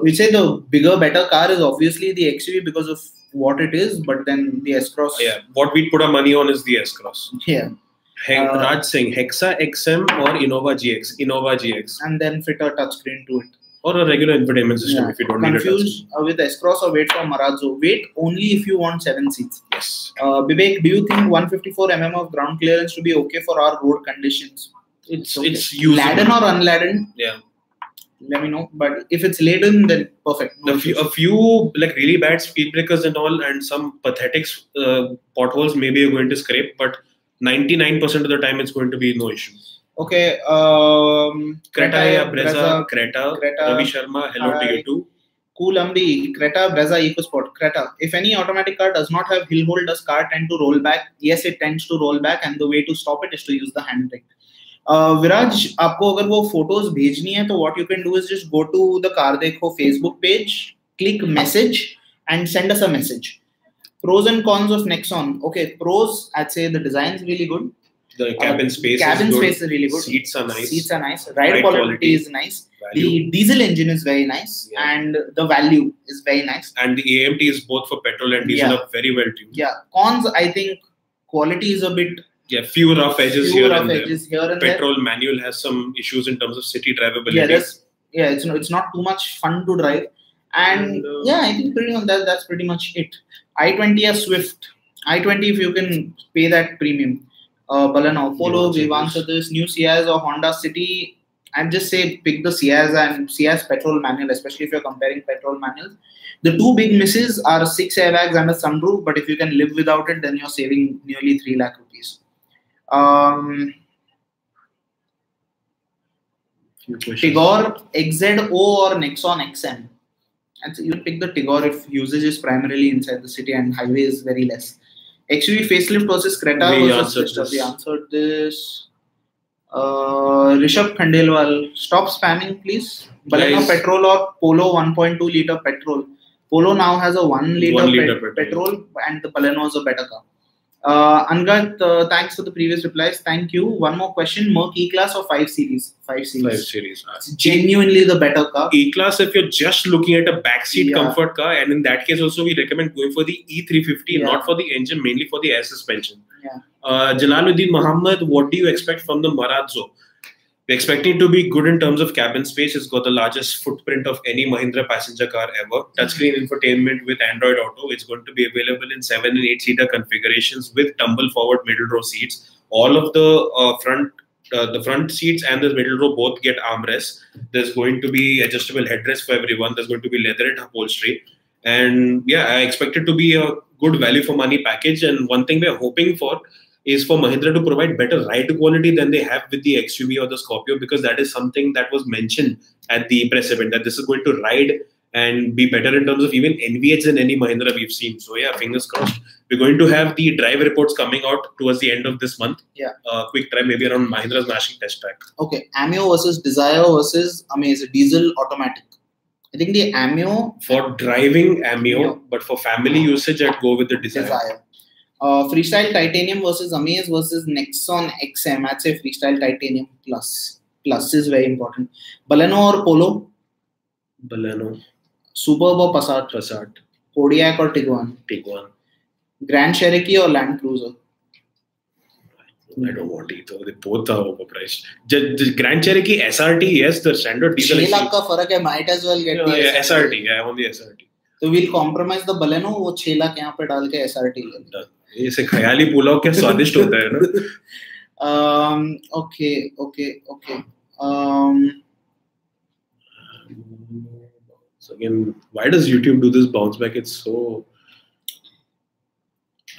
We say the bigger, better car is obviously the XUV because of what it is, but then the S-Cross. Yeah, what we put our money on is the S-Cross. Yeah. Raj Singh, Hexa XM or Innova GX? Innova GX. And then fit a touchscreen to it. Or a regular infotainment system if you don't need a touchscreen. Confused with S-Cross or wait for Marazzo? Wait only if you want 7 seats. Yes. Vivek, do you think 154 mm of ground clearance to be okay for our road conditions? It's usable. Laden or unladen? Yeah. Let me know. But if it's laden, then perfect. A few like really bad speed breakers and all, and some pathetic potholes maybe you're going to scrape, but 99% of the time it's going to be no issue. Okay. Creta, Brezza, Creta. Ravi Sharma, hello to you too. Cool Amdi, Creta, Brezza, EcoSport. Creta. If any automatic car does not have hill hold, does car tend to roll back? Yes, it tends to roll back, and the way to stop it is to use the handbrake. Viraj, आपको अगर वो photos भेजनी है, तो what you can do is just go to the Car Dekho Facebook page click message and send us a message. Pros and cons of Nexon. Okay, pros, I'd say the design is really good. The cabin space is really good. Seats are nice. Ride quality is nice. The diesel engine is very nice, and the value is very nice. And the AMTs both for petrol and diesel are very well tuned. Yeah, cons, I think quality is a bit. Yeah, few rough edges here and there. Petrol manual has some issues in terms of city drivability. It's not too much fun to drive. And I think that's pretty much it. i20 or Swift. i20 if you can pay that premium. Baleno, Polo, we've answered this. New Ciaz or Honda City. I'd just say pick the Ciaz and Ciaz petrol manual, especially if you're comparing petrol manuals. The two big misses are 6 airbags and a sunroof, but if you can live without it, then you're saving nearly 3 lakh rupees. Tigor, XZO or Nexon XM. And so you pick the Tigor if usage is primarily inside the city and highway is very less. XUV facelift versus Creta. We answered this. Rishabh Khandelwal, stop spamming please. Baleno petrol or Polo 1.2 liter petrol. Polo now has a 1 liter petrol and the Baleno is a better car. Angat, thanks for the previous replies. Thank you. One more question. Merc E-Class or 5 Series? 5 Series. It's genuinely the better car. E-Class, if you're just looking at a backseat comfort car, and in that case also we recommend going for the E350, not for the engine, mainly for the air suspension. Jalaluddin Muhammad, what do you expect from the Marazzo? We're expecting it to be good in terms of cabin space. It's got the largest footprint of any Mahindra passenger car ever. Touchscreen infotainment with Android Auto. It's going to be available in 7 and 8 seater configurations with tumble forward middle row seats. All of the front seats and the middle row both get armrests. There's going to be adjustable headrests for everyone. There's going to be leatherette upholstery. And I expect it to be a good value for money package. And one thing we're hoping for is for Mahindra to provide better ride quality than they have with the XUV or the Scorpio, because that is something that was mentioned at the press event, that this is going to ride and be better in terms of even NVH than any Mahindra we've seen. So fingers crossed. We're going to have the drive reports coming out towards the end of this month. Quick drive maybe around Mahindra's Nashik test track. Okay, Amio versus Desire versus Amaze, diesel automatic. I think the Amio... For driving Amio, but for family usage, I'd go with the Desire. Freestyle Titanium versus Amaze versus Nexon XM. I'd say Freestyle Titanium Plus. Plus is very important. Baleno or Polo? Baleno. Superb or Passat? Passat. Kodiaq or Tiguan? Tiguan. Grand Cherokee or Land Cruiser? I don't want either. They both are overpriced. The Grand Cherokee SRT, yes, the standard diesel. 6 lakh ka farak hai, might as well get the SRT. Yeah, only SRT. So we'll compromise the Baleno, वो 6 लाख यहाँ पे डाल के SRT ले. ऐसे ख्याली पुलाव क्या स्वादिष्ट होता है ना? Okay. So again, why does YouTube do this bounce back? It's so.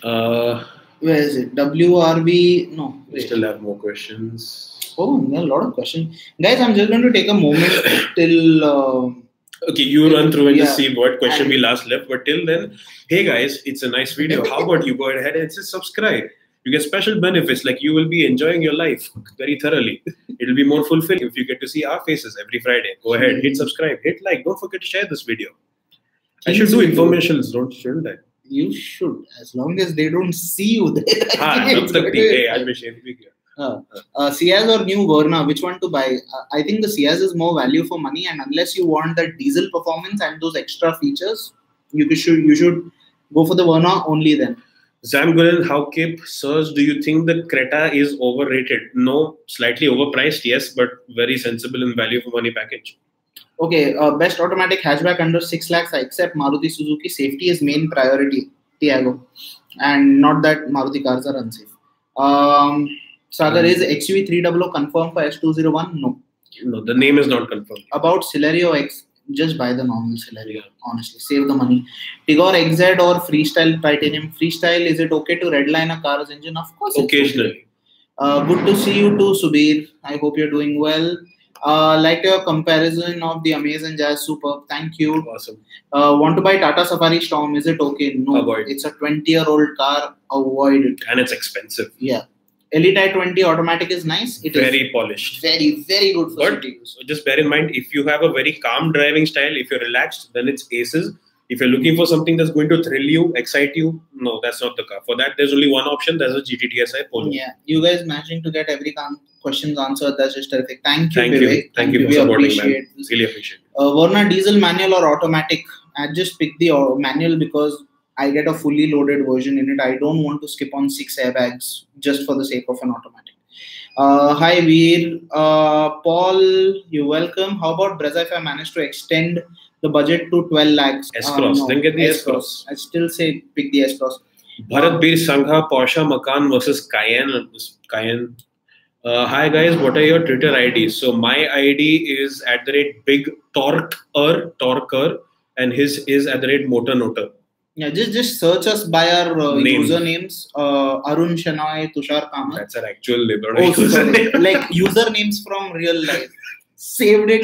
Where is it? WRB? No. We still have more questions. Oh, there are a lot of questions, guys. I'm just going to take a moment till. Okay, you run through and just see what question we last left. But till then, hey guys, it's a nice video. How about you go ahead and just subscribe? You get special benefits, like you will be enjoying your life very thoroughly. It'll be more fulfilling if you get to see our faces every Friday. Go ahead, hit subscribe, hit like. Don't forget to share this video. I should do informations, shouldn't I? You should, as long as they don't see you there. Ciaz or new Verna, which one to buy? I think the Ciaz is more value for money, and unless you want that diesel performance and those extra features, you should go for the Verna only then. Zam Gulen, how Kip, sirs, do you think the Creta is overrated? No, slightly overpriced, yes, but very sensible in value for money package. Okay, best automatic hatchback under 6 lakhs, I accept Maruti Suzuki. Safety is main priority, Tiago. And not that Maruti cars are unsafe. Sagar, is XUV 300 confirmed for S201? No. No, the name is not confirmed. About Celerio X, just buy the normal Celerio, honestly. Save the money. Tigor XZ or Freestyle Titanium? Freestyle, is it okay to redline a car's engine? Of course. Occasionally. Okay. Good to see you too, Subir. I hope you're doing well. Like your comparison of the Amaze and Jazz, superb. Thank you. Awesome. Want to buy Tata Safari Storm? Is it okay? No. Avoid. It's a 20-year-old car. Avoid it. And it's expensive. Yeah. Elite i20 automatic is nice. It very is polished. Very, very good for city use. Just bear in mind, if you have a very calm driving style, if you're relaxed, then it's aces. If you're looking for something that's going to thrill you, excite you, no, that's not the car. For that, there's only one option. There's a GTTSI Polo. Yeah, you guys managing to get every questions answered. That's just terrific. Thank you, Thank Vivek. you. Thank you for supporting, man. Really appreciate it. Warner, diesel, manual or automatic? I just picked the manual because I get a fully loaded version in it. I don't want to skip on 6 airbags just for the sake of an automatic. Hi, Veer. Paul, you're welcome. How about Brezza if I manage to extend the budget to 12 lakhs? S-Cross. Then get the S-Cross. I still say pick the S-Cross. Bharat Bir Sangha, Porsche Macan versus Cayenne. Hi guys, what are your Twitter IDs? So my ID is @BigTorquer and his is @MotorNoter. Yeah, just search us by our usernames. Arun Shenoy, Tushar Kamath. That's our actual labor. Oh, sorry. Like usernames from real life. Saved it.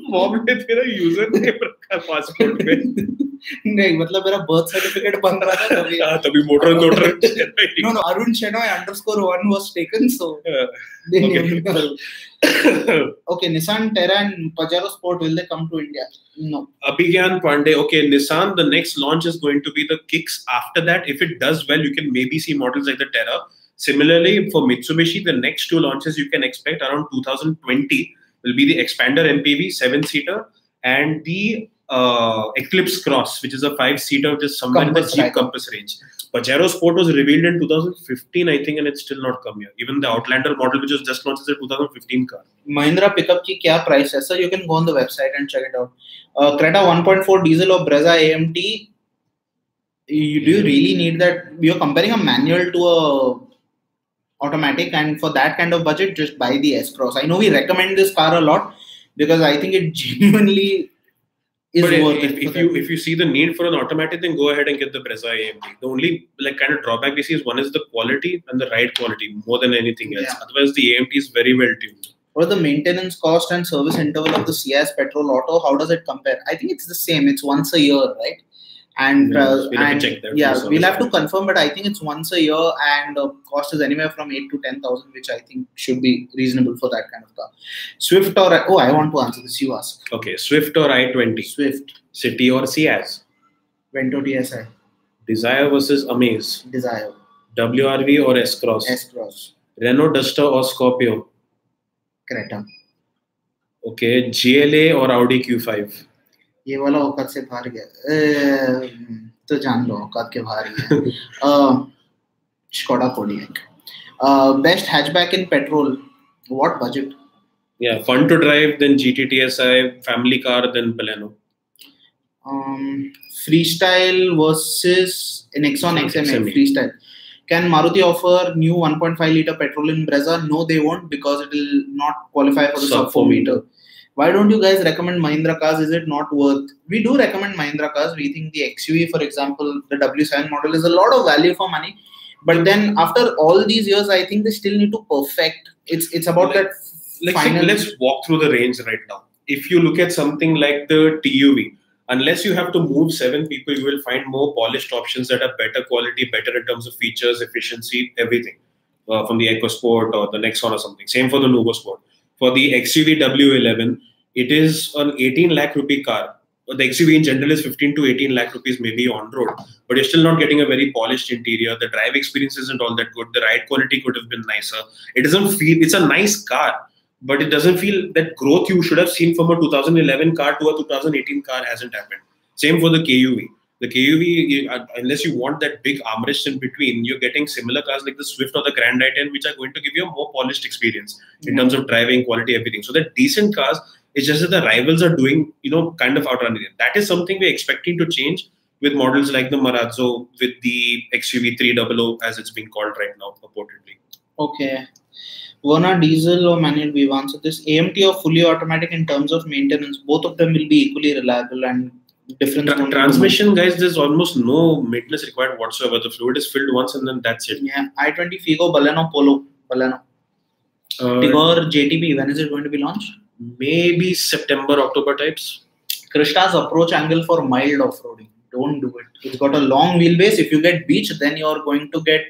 Mom ने तेरा username रखा passport में. नहीं, मतलब मेरा birth certificate बन रहा था तभी. हाँ, तभी motor. No, Arun Shenoy _1 was taken, so. Okay, Nissan Terra and Pajero Sport, will they come to India? No. Abhigyan Pandey. Okay, Nissan, the next launch is going to be the Kicks. After that, if it does well, you can maybe see models like the Terra. Similarly, for Mitsubishi, the next 2 launches you can expect around 2020 will be the Xpander MPV 7-seater and the Eclipse Cross, which is a 5-seater, which is somewhere in the Jeep Compass range. Pajero Sport was revealed in 2015, I think, and it's still not come here. Even the Outlander model, which was just launched, is a 2015 car. Mahindra pickup ki kya price hai? Sir, you can go on the website and check it out. Creta 1.4 diesel or Brezza AMT. Do you really need that? You're comparing a manual to a automatic, and for that kind of budget, just buy the S-Cross. I know we recommend this car a lot because I think it genuinely is worth it. If you see the need for an automatic, then go ahead and get the Brezza AMT. The only kind of drawback we see is one is the quality and the ride quality more than anything else. Yeah. Otherwise, the AMT is very well tuned. What are the maintenance cost and service interval of the Ciaz petrol auto? How does it compare? I think it's the same. It's once a year, right? And we'll have to confirm, but I think it's once a year, and cost is anywhere from 8 to 10,000, which I think should be reasonable for that kind of car. Swift or I want to answer this. You ask. Okay, Swift or i20? Swift. City or Ciaz? Vento TSI. Desire versus Amaze? Desire. WRV or S-Cross? S-Cross. Renault Duster or Scorpio? Creta. Okay, GLA or Audi Q5? ये वाला औकात से बाहर गया तो जान लो औकात के बाहर गया Skoda Kodiaq. Best hatchback in petrol, what budget? Yeah, fun to drive, then GTTSI, family car, then Baleno. Freestyle versus Nexon XMA. Freestyle. Can Maruti offer new 1.5 liter petrol in Brezza? No, they won't, because it will not qualify for the sub 4 meter. Why don't you guys recommend Mahindra cars? Is it not worth? We do recommend Mahindra cars. We think the XUV, for example, the W7 model is a lot of value for money. But then after all these years, I think they still need to perfect. It's about that final... Let's walk through the range right now. If you look at something like the TUV, unless you have to move 7 people, you will find more polished options that are better quality, better in terms of features, efficiency, everything. From the EcoSport or the Nexon or something. Same for the Nuvo Sport. For the XUV W11, it is an 18 lakh rupee car. The XUV in general is 15 to 18 lakh rupees maybe on road, but you're still not getting a very polished interior. The drive experience isn't all that good. The ride quality could have been nicer. It doesn't feel, it's a nice car, but it doesn't feel that growth you should have seen from a 2011 car to a 2018 car hasn't happened. Same for the KUV. The KUV, unless you want that big armrest in between, you're getting similar cars like the Swift or the Grand i10, which are going to give you a more polished experience in terms of driving, quality, everything. So they're decent cars. It's just that the rivals are doing, kind of outrunning it. That is something we're expecting to change with models like the Marazzo, with the XUV 300, as it's being called right now, purportedly. Okay. Verna, diesel or manual, we've answered this. AMT or fully automatic in terms of maintenance, both of them will be equally reliable and different. Transmission, guys, there's almost no maintenance required whatsoever. The fluid is filled once and then that's it. Yeah, i20 Figo, Baleno, Polo, Baleno. Tigor, JTB, when is it going to be launched? Maybe September, October types. Krista's approach angle for mild off-roading. Don't do it. It's got a long wheelbase. If you get beach, then you're going to get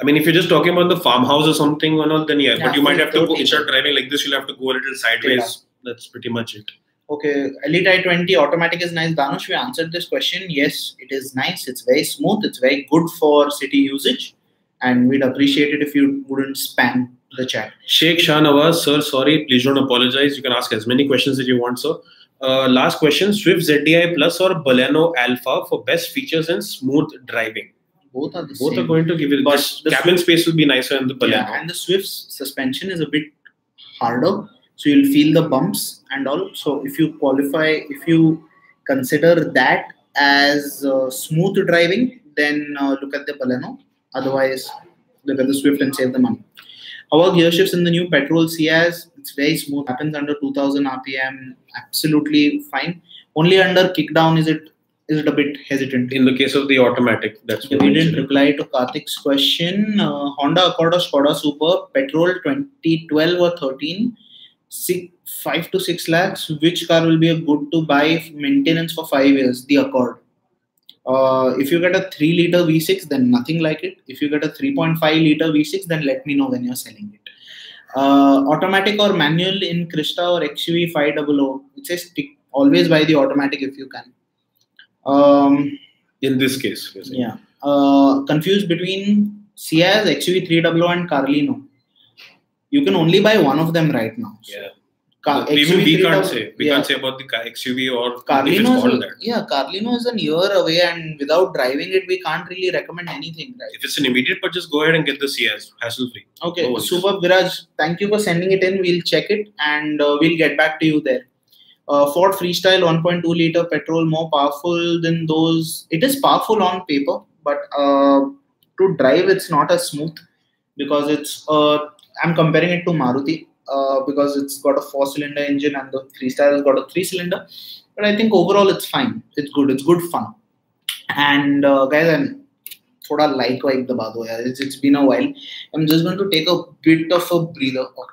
I mean, if you're just talking about the farmhouse or something or not, then yeah. But you might have to go, instead of driving like this, you'll have to go a little sideways. That's pretty much it. Okay, Elite i20 automatic is nice. Danush, we answered this question. Yes, it is nice. It's very smooth. It's very good for city usage. And we'd appreciate it if you wouldn't spam the chat. Sheikh Shah Nawaz, sir, sorry, please don't apologize. You can ask as many questions as you want, sir. Last question, Swift ZDI Plus or Baleno Alpha for best features and smooth driving? Both are the Both same. Are going to give you the cabin space will be nicer in the Baleno. Yeah, and the Swift's suspension is a bit harder. So you'll feel the bumps and all. So if you consider that as smooth driving, then look at the Baleno. Otherwise, look at the Swift and save the money. Our gear shifts in the new petrol Ciaz, it's very smooth. Happens under 2000 RPM, absolutely fine. Only under kickdown is it a bit hesitant. In the case of the automatic, that's what we didn't reply to Karthik's question. Honda Accord or Skoda Super, petrol 2012 or 13, 5 to 6 lakhs. Which car will be a good to buy maintenance for 5 years? The Accord. If you get a 3-liter V6, then nothing like it. If you get a 3.5-liter V6, then let me know when you're selling it. Automatic or manual in Krista or XUV 500? It says always buy the automatic if you can. In this case, yeah. Confused between Ciaz, XUV 300 and Carlino. You can only buy one of them right now. So. Yeah. Even we can't say. We can't say about the XUV or Carlino. Yeah, Carlino is a year away, and without driving it, we can't really recommend anything. Right? If it's an immediate purchase, go ahead and get the Ciaz, hassle-free. Okay, no super, Viraj. Thank you for sending it in. We'll check it and we'll get back to you there. Ford Freestyle 1.2-liter petrol, more powerful than those. It is powerful on paper, but to drive, it's not as smooth because it's. I'm comparing it to Maruti. Because it's got a 4-cylinder engine and the Freestyle has got a 3-cylinder. But I think overall it's fine. It's good. It's good fun. And guys, I'm thoda like vibe daba do yaar. It's been a while. I'm just going to take a bit of a breather. Oh,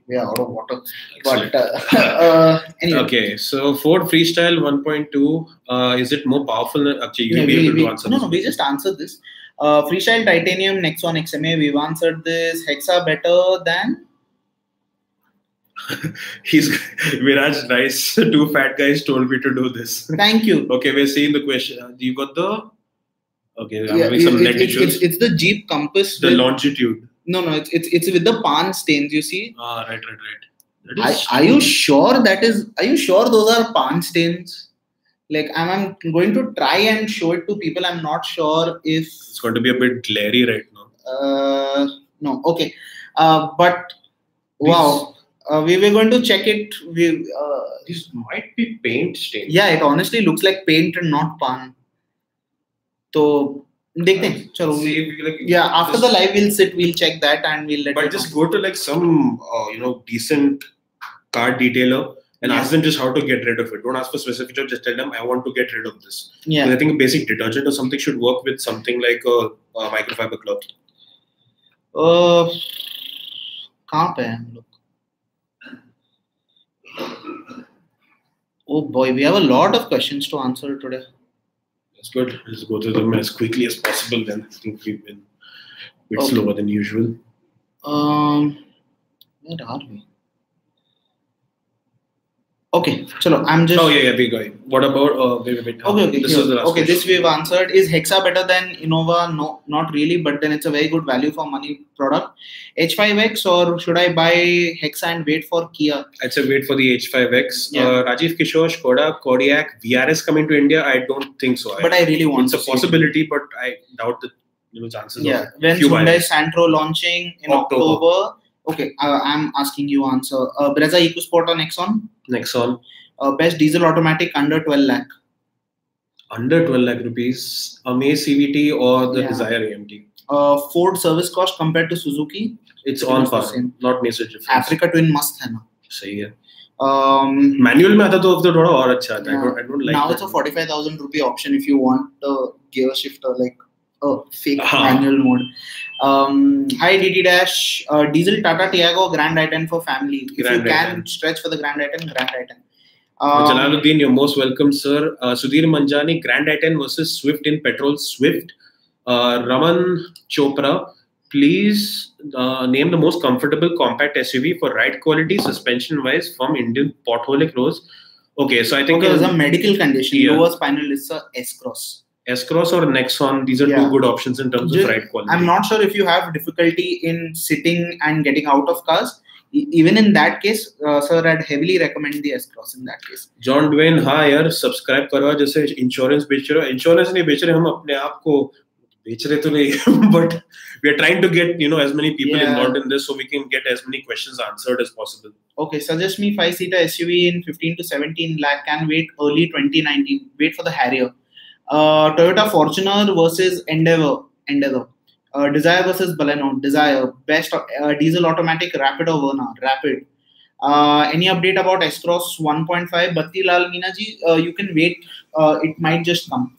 we are out of water. Excellent. But anyway. Okay, so Ford Freestyle 1.2, is it more powerful? Actually, you'll be able to answer this. No, we just answered this. Freestyle Titanium Nexon XMA, we've answered this. Hexa better than? Viraj, nice. 2 fat guys told me to do this. Thank you. Okay, we're seeing the question. You got the. Okay, I'm having some net issues. It's the Jeep Compass. The longitude. No, it's with the pan stains. You see. Right. Are you sure Are you sure those are pan stains? Like I'm going to try and show it to people. I'm not sure if it's going to be a bit glary right now. No. Okay. But wow. We were going to check it. This might be paint stain. Yeah, it honestly looks like paint and not pan. So, yeah, after the live we'll check that and we'll let. But just go to like some decent car detailer and ask them just how to get rid of it. Don't ask for specific job. Just tell them I want to get rid of this. Yeah, and I think a basic detergent or something should work with something like a microfiber cloth. Kahan pe hai hum log? Oh boy, we have a lot of questions to answer today. That's good. Let's go through them as quickly as possible then. I think we've been a bit slower than usual. Where are we? Okay, chalo, I'm just... Oh yeah, we're going. What about... wait. Okay. This is the last question. This we've answered. Is Hexa better than Innova? No, not really, but then it's a very good value for money product. H5X or should I buy Hexa and wait for Kia? I'd say wait for the H5X. Yeah. Rajiv Kishore, Skoda, Kodiaq, VRS coming to India? I don't think so. But I really want to. It's a possibility, but I doubt the chances of it. When Hyundai Santro launching in October. Okay, I'm asking you answer. Brezza EcoSport or Nexon? Nexon. Best diesel automatic under 12 lakh. Under 12 lakh rupees. Amaze CVT or the Desire AMT? Ford service cost compared to Suzuki? It's on par. Not major difference. Africa Twin must hai na. Sahi hai. Manual mein aata to of the thoda aur acha aata. I don't like now that. It's a 45,000 rupee option if you want a gear shifter like fake manual mode. Hi DT Dash, diesel Tata Tiago Grand i10 for family. If you can stretch for the Grand i10, Grand i10. Jalaluddin, you're most welcome, sir. Sudhir Manjani, Grand i10 versus Swift in petrol. Swift. Raman Chopra, Please name the most comfortable compact SUV for ride quality, suspension-wise from Indian pothole roads. Okay, so I think there's a medical condition. Lower spinal is a S-Cross. S-Cross or Nexon, these are two good options in terms of ride quality. I'm not sure if you have difficulty in sitting and getting out of cars. Even in that case, sir, I'd heavily recommend the S-Cross in that case. John Dwayne, हाँ यार, subscribe करो जैसे insurance बेच रहे हो. Insurance नहीं बेच रहे हम अपने आप को बेच रहे तो नहीं, but we are trying to get as many people involved in this so we can get as many questions answered as possible. Okay, suggest me 5-seater SUV in 15 to 17 lakh. Can wait early 2019. Wait for the Harrier. Toyota Fortuner versus Endeavour. Desire versus Baleno. Desire. Best diesel automatic, rapid or Verna? Rapid. Any update about S-Cross 1.5? Batti Lal Meena ji, you can wait. It might just come.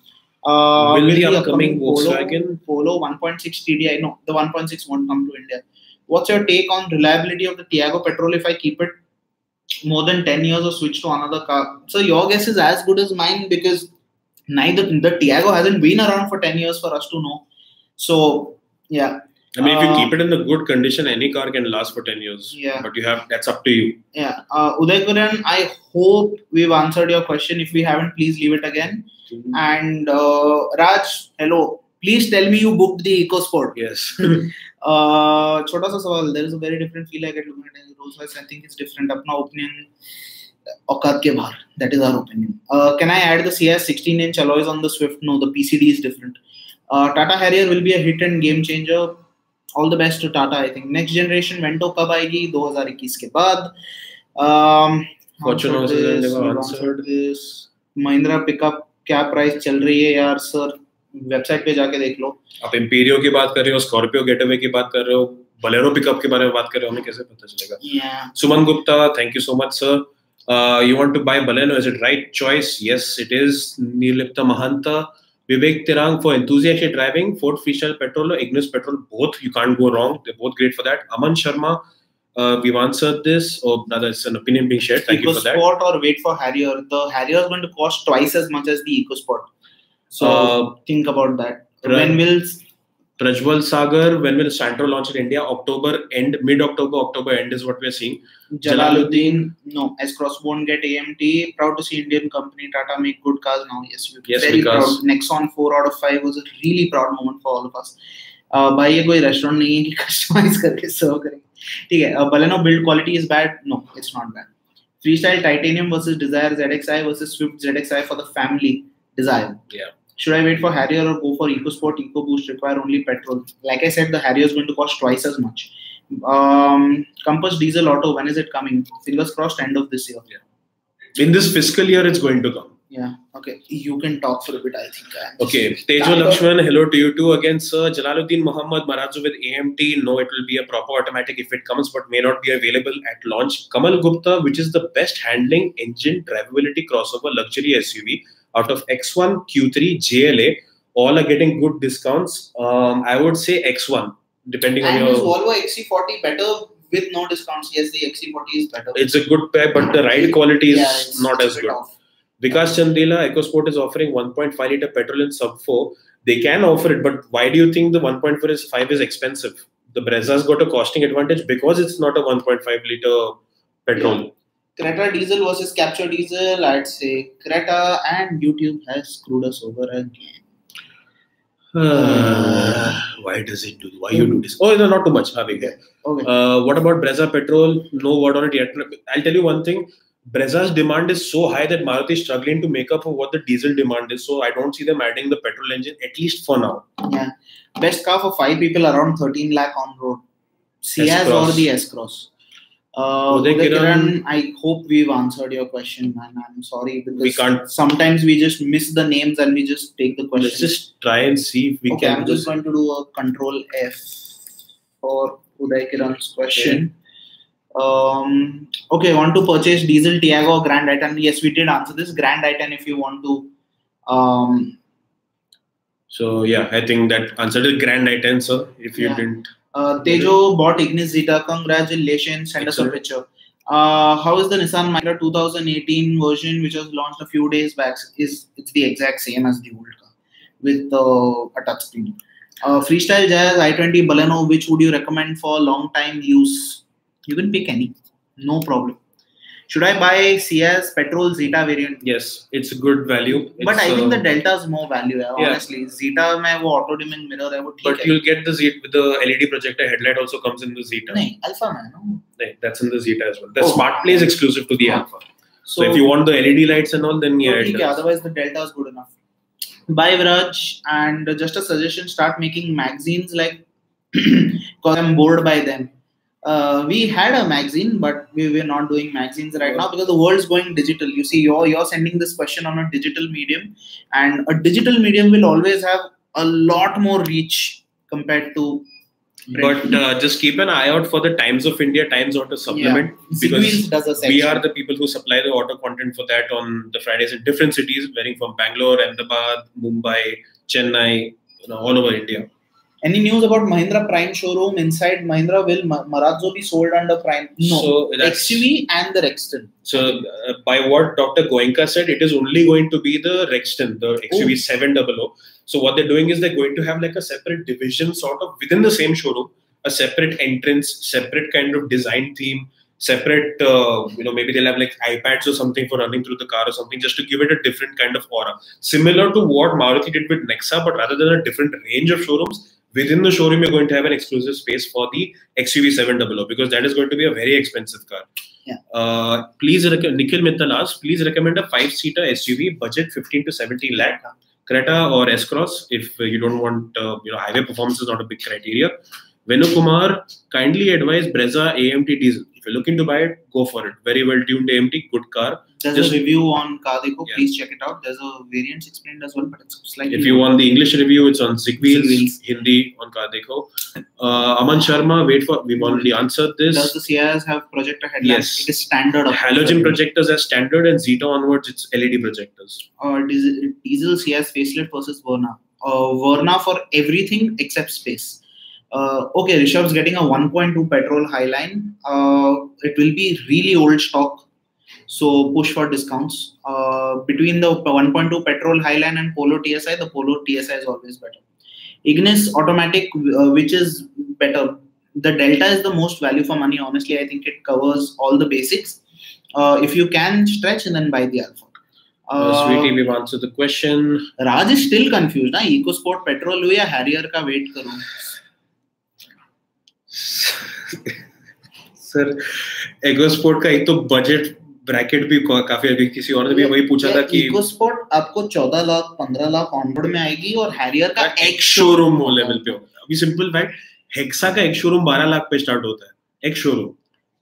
Will the upcoming Volkswagen Polo 1.6 TDI? No, the 1.6 won't come to India. What's your take on reliability of the Tiago petrol if I keep it more than 10 years or switch to another car? So your guess is as good as mine because neither the Tiago hasn't been around for 10 years for us to know. So yeah. I mean, if you keep it in the good condition, any car can last for 10 years. Yeah. But that's up to you. Yeah. Uday Kuran, I hope we've answered your question. If we haven't, please leave it again. And Raj, hello. Please tell me you booked the EcoSport. Yes. Chota sa sawal. There is a very different feel I get looking at it. Rolls-Royce, I think it's different. Apna opinion. Aukat ke bahar. That is our opinion. Can I add the Ciaz 16-inch alloys on the Swift? No, the PCD is different. Tata Harrier will be a hit and game changer. All the best to Tata, I think. Next generation Vento कब आएगी? 2021 के बाद. Fortuner never answered this. Mahindra pickup क्या price चल रही है यार sir? Website पे जाके देख लो. आप इम्पीरियो की बात कर रहे हो, स्कॉर्पियो गेटअवे की बात कर रहे हो, बलेरो पिकअप के बारे में बात कर रहे हो, हमें कैसे पता चलेगा? Suman Gupta, thank you so much sir. You want to buy Baleno? Is it right choice? Yes, it is. Nilipta Mahanta, Vivek Tirang for enthusiastic driving, Ford Freestyle Petrol or Ignis Petrol, both. You can't go wrong. They're both great for that. Aman Sharma, we've answered this, or rather, it's an opinion being shared. Thank you for that. EcoSport or wait for Harrier? The Harrier is going to cost twice as much as the EcoSport. So think about that. When will Prajwal Sagar, when will Santro launch in India? October end, mid-October, October end is what we're seeing. Jalaluddin, no, S-Cross won't get AMT. Proud to see Indian company Tata make good cars now. Yes, we're very proud. Nexon 4 out of 5 was a really proud moment for all of us. भाई ये कोई restaurant नहीं है कि customise करके सर्व करें. ठीक है. Baleno build quality is bad. No, it's not bad. Freestyle Titanium versus Desire ZXi versus Swift ZXi for the family Desire. Yeah. Should I wait for Harrier or go for EcoSport? EcoBoost require only petrol. Like I said, the Harrier is going to cost twice as much. Compass diesel auto, when is it coming? Fingers crossed, end of this year. Yeah. In this fiscal year, it's going to come. Yeah. Okay. You can talk for a bit, I think. Okay. Tejo Lakshman, hello to you too again, sir. Jalaluddin Muhammad, Marazzo with AMT. No, it will be a proper automatic if it comes, but may not be available at launch. Kamal Gupta, which is the best handling engine drivability crossover luxury SUV out of X1, Q3, JLA, all are getting good discounts. I would say X1, depending on your... And is Volvo XC40 better with no discounts? Yes, the XC40 is better. It's a good pair, but the ride quality is not as good. Vikas Chandela, EcoSport is offering 1.5 litre petrol in sub 4. They can offer it, but why do you think the 1.5 is expensive? The Brezza's got a costing advantage because it's not a 1.5 litre petrol. Yeah. Creta diesel versus Capture diesel, I'd say Creta, and YouTube has screwed us over again. Why does it do? Why you do this? Oh, no, not too much. Okay. What about Brezza petrol? No word on it yet. I'll tell you one thing. Brezza's demand is so high that Maruti is struggling to make up for what the diesel demand is. So I don't see them adding the petrol engine, at least for now. Yeah. Best car for 5 people around 13 lakh on road. Ciaz or the S-Cross? Kiran, I hope we've answered your question, man. I'm sorry because we can't. Sometimes we just miss the names and we just take the question. Let's just try and see if we can. I'm just going to do a Control F for Uday Kiran's question. Okay, want to purchase diesel Tiago or Grand i10? Yes, we did answer this. Grand i10 if you want to. So yeah, I think that answered the Grand i10, sir. If you didn't. Tejo bought Ignis Zeta. Congratulations. Send us a picture. How is the Nissan Micra 2018 version, which was launched a few days back? It's the exact same as the old car with a touchscreen. Freestyle Jazz i20 Baleno, which would you recommend for long time use? You can pick any, no problem. Should I buy Ciaz petrol Zeta variant? Yes, it's a good value. But I think the Delta is more value. Honestly, Zeta mein wo auto dimming mirror hai, wo but you'll get the Zeta with the LED projector headlight also comes in the Zeta. No, Alpha man. No, that's in the Zeta as well. The Smart Play is exclusive to the Alpha. So if you want the LED lights and all, then otherwise the Delta is good enough. Buy Viraj, and just a suggestion: start making magazines like because I'm bored by them. We had a magazine, but we're not doing magazines right now because the world's going digital. You see, you're sending this question on a digital medium, and a digital medium will always have a lot more reach compared to print. But just keep an eye out for the Times of India, Times Auto supplement, because we are the people who supply the auto content for that on the Fridays in different cities, varying from Bangalore, Ahmedabad, Mumbai, Chennai, all over India. Any news about Mahindra Prime showroom inside Mahindra? Will Marazzo be sold under Prime? No. So XUV and the Rexton. So by what Dr. Goenka said, it is only going to be the Rexton, the XUV 700. So what they're doing is they're going to have like a separate division sort of within the same showroom, a separate entrance, separate kind of design theme, separate, maybe they'll have like iPads or something for running through the car or something, just to give it a different kind of aura. Similar to what Maruti did with Nexa, but rather than a different range of showrooms, within the showroom, you're going to have an exclusive space for the XUV 700 because that is going to be a very expensive car. Yeah. Please, Nikhil Mittal asks, please recommend a 5-seater SUV, budget 15 to 17 lakh, Creta or S-Cross. If you don't want, highway performance is not a big criteria. Venu Kumar, kindly advise Brezza AMT diesel. If you're looking to buy it, go for it. Very well tuned AMT, good car. There's a review on Car Dekho. Please check it out. There's a variants explained as well, but it's slightly. If you want the English review, it's on Zigwheels, Hindi on Car Dekho. Aman Sharma, we've already answered this. Does the Ciaz have projector headlamps? Yes. It is standard. Halogen projectors are standard, and Zeta onwards, it's LED projectors. Diesel Ciaz facelift versus Verna. Verna for everything except space. Okay, Rishabh's getting a 1.2 petrol Highline. It will be really old stock, so push for discounts. Between the 1.2 petrol Highline and Polo TSI, the Polo TSI is always better. Ignis automatic, which is better. The Delta is the most value for money. Honestly, I think it covers all the basics. If you can stretch, and then buy the Alpha. Sweetie, we've answered the question. Raj is still confused. Na? EcoSport petrol लो या Harrier का wait करूँ? Sir EcoSport का एक तो budget bracket भी काफी अभी किसी और ने भी वही पूछा था कि EcoSport आपको 14 लाख 15 लाख ऑनबोर्ड में आएगी और हैरियर का एक शोरूम लेवल पे होगा. अभी सिंपल फैक्ट, हेक्सा का एक शोरूम 12 लाख पे स्टार्ट होता है एक शोरूम,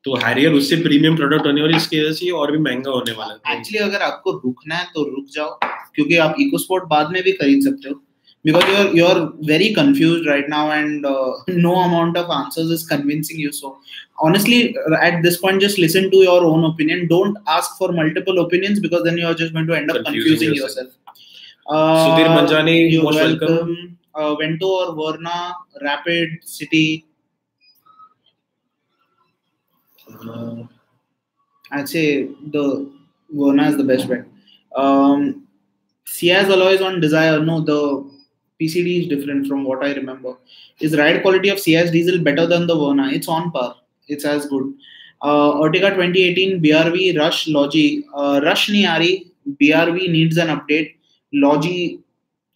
तो हैरियर उससे प्रीमियम प्रोडक्ट होने वाली, इसकी वजह से और भी महंगा होने वाला है. एक्चुअली अगर आपको रुकना है तो रुक जाओ, क्योंकि आप EcoSport बाद में भी खरीद सकते हो. Because you're very confused right now, and no amount of answers is convincing you. So honestly, at this point, just listen to your own opinion. Don't ask for multiple opinions, because then you're just going to end up confusing yourself. Sudhir Manjani, you're most welcome. Vento or Verna, Rapid, City. I'd say the Verna is the best bet. Ciaz alloys on Desire. No, the PCD is different from what I remember. Is ride quality of Ciaz diesel better than the Verna? It's on par. It's as good. Ertiga 2018, BRV, Rush, Logi. Rush nahi aa rahi. BRV needs an update. Logi,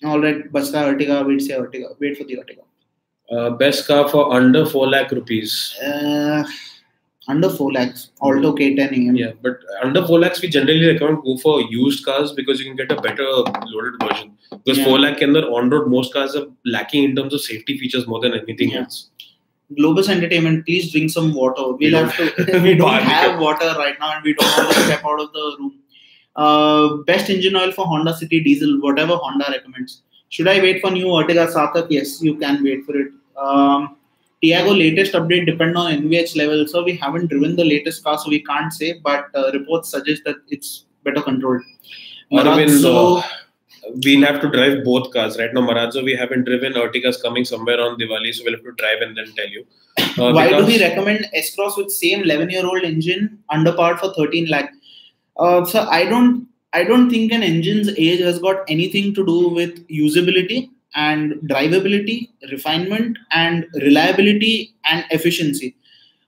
alright, basta Ertiga, wait for the Ertiga. Best car for under 4 lakh rupees. Under 4 lakhs, Alto K10 AM. Yeah, but under 4 lakhs, we generally recommend go for used cars because you can get a better loaded version. Because 4 lakh in the on-road, most cars are lacking in terms of safety features more than anything else. Globus Entertainment, please drink some water. We'll have to. We don't have water right now, and we don't want to step out of the room. Best engine oil for Honda City diesel, whatever Honda recommends. Should I wait for new Ertiga Sathak? Yes, you can wait for it. Tiago latest update depend on NVH level. So we haven't driven the latest car, so we can't say. But reports suggest that it's better controlled. Marazzo, we'll have to drive both cars. Right now, Marazzo, we haven't driven. Ertiga's coming somewhere on Diwali, so we'll have to drive and then tell you. Why do we recommend S-Cross with same 11-year-old engine underpowered for 13 lakh? So I don't think an engine's age has got anything to do with usability. and drivability, refinement, and reliability and efficiency.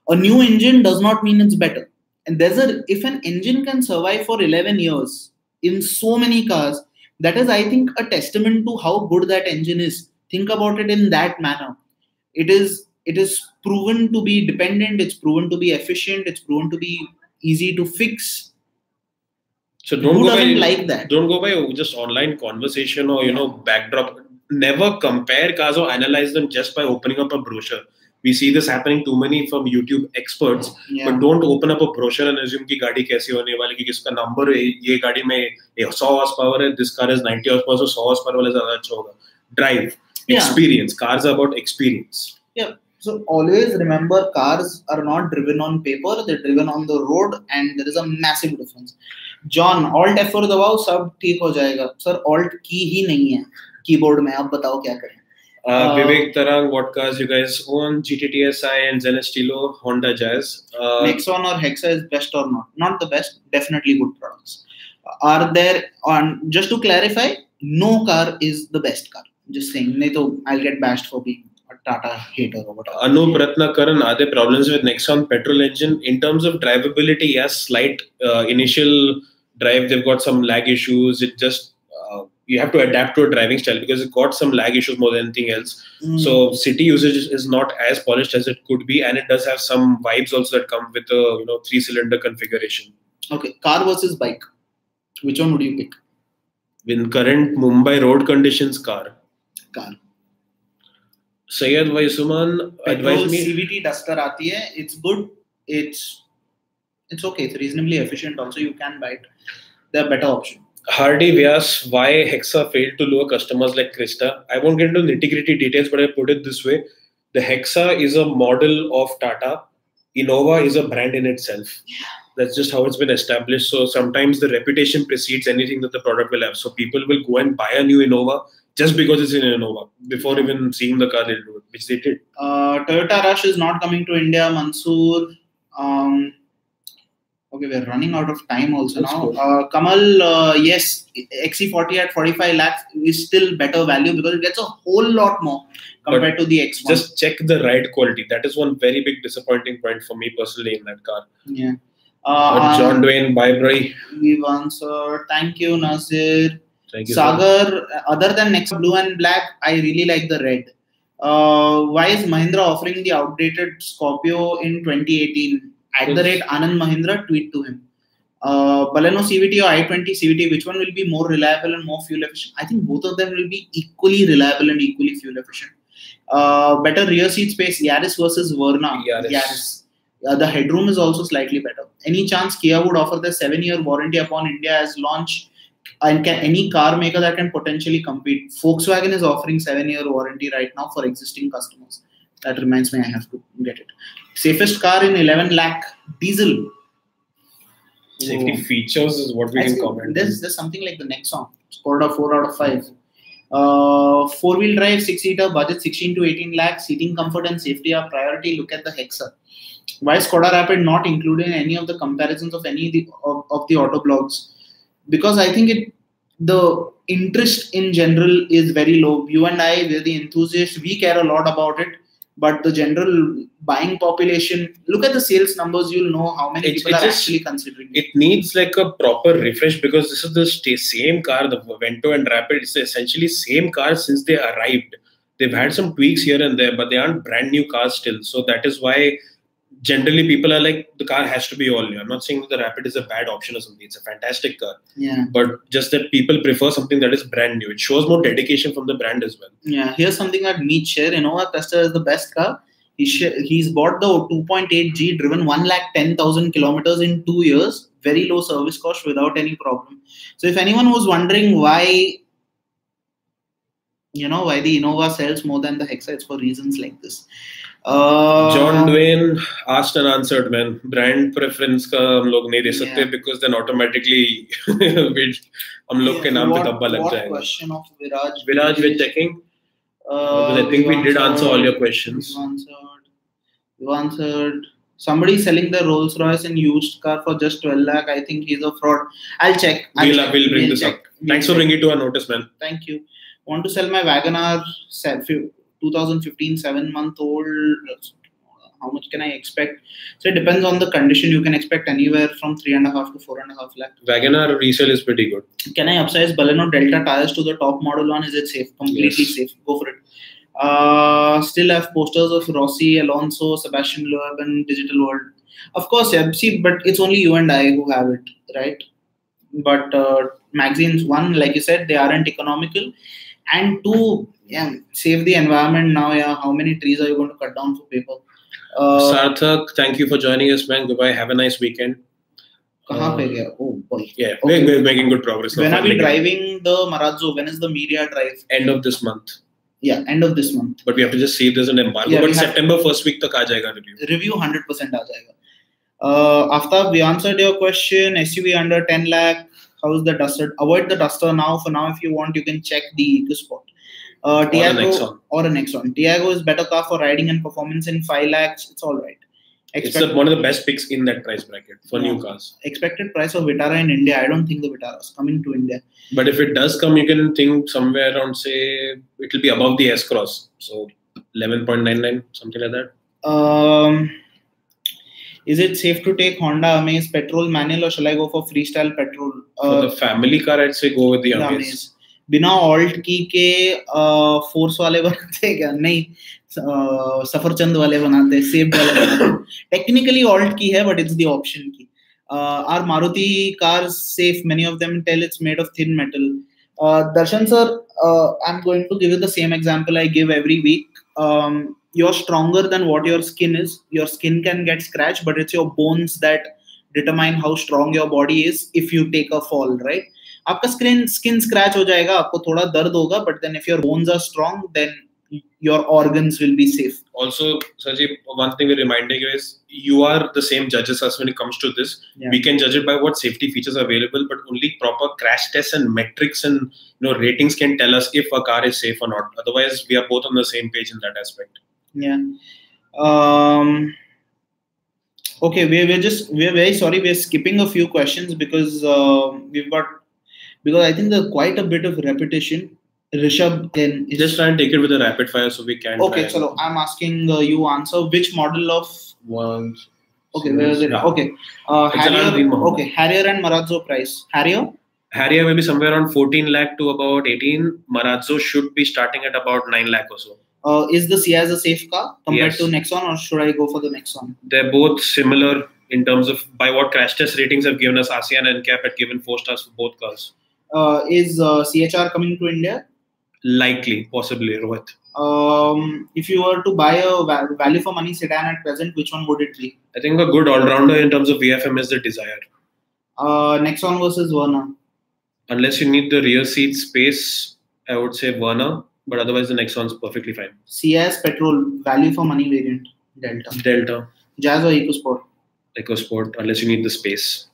A new engine does not mean it's better. And if an engine can survive for 11 years in so many cars, that is, I think, a testament to how good that engine is. Think about it in that manner. It is proven to be dependent. It's proven to be efficient. It's proven to be easy to fix. So don't go by just online conversation or backdrop. Never compare cars or analyze them just by opening up a brochure. We see this happening too many from YouTube experts, but don't open up a brochure and assume कि गाड़ी कैसी होने वाली, कि किसका number है, ये गाड़ी में 100 horsepower है, this car is 90 horsepower, so 100 horsepower वाला ज़्यादा अच्छा होगा. Drive, experience. Cars are about experience. Yeah. So always remember, cars are not driven on paper; they're driven on the road, and there is a massive difference. John, Alt F4 दबाओ सब ठीक हो जाएगा. Sir, Alt की ही नहीं है keyboard में. आप बताओ क्या करें. Vivek Tarang, what cars you guys own? GT-TSI and Zen Estilo, Honda Jazz. Nexon or Hexa is best or not? Not the best. Definitely good products. Are there just to clarify, no car is the best car. Just saying. नहीं तो I'll get bashed for being a Tata hater or whatever. Anup Ratnakaran, are there problems with Nexon petrol engine? In terms of drivability, yes, slight initial drive, they've got some lag issues. It just you have to adapt to a driving style because it got some lag issues more than anything else. So city usage is not as polished as it could be, and it does have some vibes also that come with a 3-cylinder configuration. Okay, car versus bike. Which one would you pick? In current Mumbai road conditions, car. Syed Vaisuman advised me. CVT Duster aati hai. It's good. It's okay. It's reasonably efficient. Also, you can buy it. There are better options. Hardy Vyas, why Hexa failed to lure customers like Krista? I won't get into nitty-gritty details, but I put it this way. The Hexa is a model of Tata. Innova is a brand in itself. That's just how it's been established. So sometimes the reputation precedes anything that the product will have. So people will go and buy a new Innova just because it's in Innova. Before even seeing the car, they'll do it, which they did. Toyota Rush is not coming to India. Mansoor. Okay, we're running out of time also now. Kamal, yes, XC40 at 45 lakhs is still better value because it gets a whole lot more compared to the X1. Just check the ride quality. That is one very big disappointing point for me personally in that car. Yeah. John Dwayne, bye, bye. We've answered. Thank you, Nasir. Thank you, Sagar, sir. Other than Nexa blue and black, I really like the red. Why is Mahindra offering the outdated Scorpio in 2018? At the rate Anand Mahindra, tweet to him. Baleno CVT or i20 CVT, which one will be more reliable and more fuel efficient? I think both of them will be equally reliable and equally fuel efficient. Better rear seat space, Yaris versus Verna. Yaris. The headroom is also slightly better. Any chance Kia would offer the 7-year warranty upon India as launch? And any car maker that can potentially compete? Volkswagen is offering 7-year warranty right now for existing customers. That reminds me, I have to get it. Safest car in 11 lakh diesel. Safety features is what we can comment. There's something like the Nexon. Scored a 4 out of 5. 4-wheel drive, 6-seater, budget 16 to 18 lakhs. Seating comfort and safety are priority. Look at the Hexa. Why is Skoda Rapid not included in any of the comparisons of any of the auto blogs? Because I think the interest in general is very low. You and I, we're the enthusiasts. We care a lot about it. But the general buying population, look at the sales numbers, you'll know how many people are actually considering it. It needs like a proper refresh because this is the same car, the Vento and Rapid. It's essentially same car since they arrived. They've had some tweaks here and there, but they aren't brand new cars still. So that is why generally people are like, the car has to be all new. I'm not saying that the Rapid is a bad option or something. It's a fantastic car. Yeah. But just that people prefer something that is brand new. It shows more dedication from the brand as well. Yeah. Here's something that Meet share. Innova Cresta is the best car. He's bought the 2.8G, driven 110,000 kilometers in 2 years. Very low service cost without any problem. So if anyone was wondering why the Innova sells more than the Hexa, it's for reasons like this. John Dwayne asked and answered, man. Brand preference का हम लोग नहीं दे सकते because then automatically हम लोग के नाम पे धब्बा लग जाएगा. What question of Viraj? Viraj, we're checking. Because I think we did answer all your questions. You answered. Somebody selling the Rolls Royce in used car for just 12 lakh. I think he's a fraud. I'll check. We'll bring this up. Thanks for bringing it to our notice, man. Thank you. Want to sell my Wagoner 2015 7-month-old. How much can I expect? So it depends on the condition. You can expect anywhere from 3.5 to 4.5 lakh. Wagoner resale is pretty good. Can I upsize Baleno Delta tires to the top model one? Is it safe? Completely safe. Go for it. Still have posters of Rossi, Alonso, Sebastian Loeb, and Digital World. Of course, yeah. See, but it's only you and I who have it, right? But magazines, one, like you said, they aren't economical, and two, yeah, save the environment now. Yeah, how many trees are you going to cut down for paper? Sarthak, thank you for joining us, man. Goodbye. Have a nice weekend. Oh boy. Yeah, okay. We're making good progress. When are we driving the Marazzo? When is the media drive? End of this month. Yeah, end of this month. But we have to just see if there's an embargo. Yeah, but September first week tak aa jayega review. Review 100% aa jayega. After we answered your question, SUV under 10 lakh. How is the Duster? Avoid the Duster now. For now, if you want, you can check the EcoSport. Tiago or a Nexon. Tiago is better car for riding and performance in 5 lakhs. It's all right. It's one of the best picks in that price bracket for new cars. Expected price of Vitara in India. I don't think the Vitara is coming to India. But if it does come, you can think somewhere around, say, it will be above the S-Cross. So 11.99, something like that. Is it safe to take Honda Amaze petrol manual or shall I go for freestyle petrol? For the family car, I'd say go with the Amaze. बिना alt की के force वाले बनाते हैं क्या? नहीं, सफरचंद वाले बनाते हैं, सेब वाले बनाते हैं. टेक्निकली ऑल्ट की है, बट इट्स द ऑप्शन की. Are Maruti cars safe? Many of them tell it's made of thin metal. Darshan sir, I'm going to give you the same example I give every week. You're stronger than what your skin is. Your skin can get scratched, but it's your bones that determine how strong your body is if you take a fall, right? आपका skin scratch हो जाएगा, आपको थोड़ा दर्द होगा, but then if your bones are strong, then your organs will be safe. Also, Sajib, one thing we're reminding you is you are the same judges as when it comes to this. Yeah. We can judge it by what safety features are available, but only proper crash tests and metrics and ratings can tell us if a car is safe or not. Otherwise, we are both on the same page in that aspect. Yeah. Okay, we're very sorry. We're skipping a few questions because because I think there's quite a bit of repetition. Rishabh, then just try and take it with a rapid fire so we can. Okay, so I'm asking you answer which model of one. Okay, where is it? Okay, Harrier. Okay, Harrier and Marazzo price. Harrier may be somewhere around 14 lakh to about 18. Marazzo should be starting at about 9 lakh or so. Is the Ciaz a safe car compared to Nexon, or should I go for the Nexon? They're both similar in terms of by what crash test ratings have given us. ASEAN and NCAP had given 4 stars for both cars. Is CHR coming to India? Likely, possibly, Rohit. If you were to buy a value for money sedan at present, which one would it be? I think a good all-rounder in terms of VFM is the Desire. Nexon versus Verna. Unless you need the rear seat space, I would say Verna, but otherwise the Nexon is perfectly fine. Ciaz petrol value for money variant. Delta. Ciaz or EcoSport? EcoSport, unless you need the space.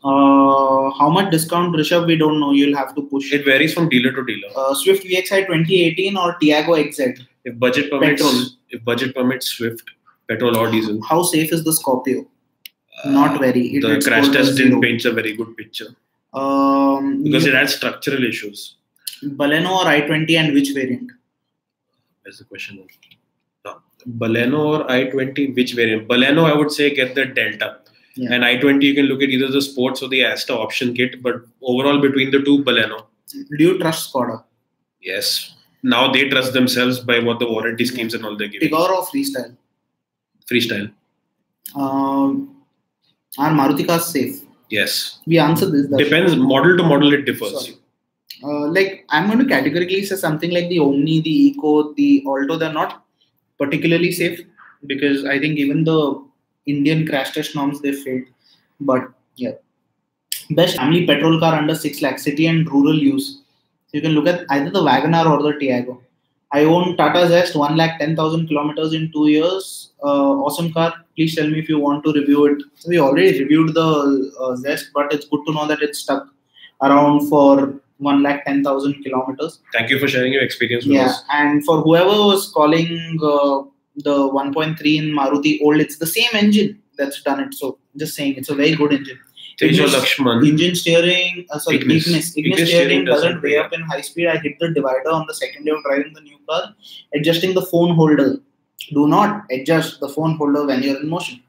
How much discount, Rishabh? We don't know. You'll have to push. It varies from dealer to dealer. Swift VXI 2018 or Tiago XZ? If budget permits, Swift, petrol or diesel. How safe is the Scorpio? Not very. The crash test didn't paint a very good picture. Because it had structural issues. Baleno or i20 and which variant? That's the question. No. Baleno or i20, which variant? Baleno, I would say get the Delta. Yeah. And i20, you can look at either the sports or the Asta option kit, but overall between the two, Baleno. Do you trust Skoda? Yes. Now they trust themselves by what the warranty schemes and all they're giving. Tigor or Freestyle? Freestyle. Are Maruti cars safe? Yes. We answered this. Depends, model to model it differs. Like I'm going to categorically say something like the Omni, the Eco, the Alto, they're not particularly safe because I think even the Indian crash test norms they failed. But yeah, best family petrol car under 6 lakh, city and rural use. So you can look at either the Wagoner or the Tiago. I own Tata Zest, 110,000 kilometers in 2 years. Awesome car. Please tell me if you want to review it. So we already reviewed the Zest, but it's good to know that it's stuck around for 110,000 kilometers. Thank you for sharing your experience with us. And for whoever was calling the 1.3 in Maruti old, it's the same engine that's done it. So just saying, it's a very good engine. Tejo Lakshman. Engine steering, Ignis steering doesn't weigh up in high speed. I hit the divider on the second day of driving the new car. Adjusting the phone holder. Do not adjust the phone holder when you're in motion.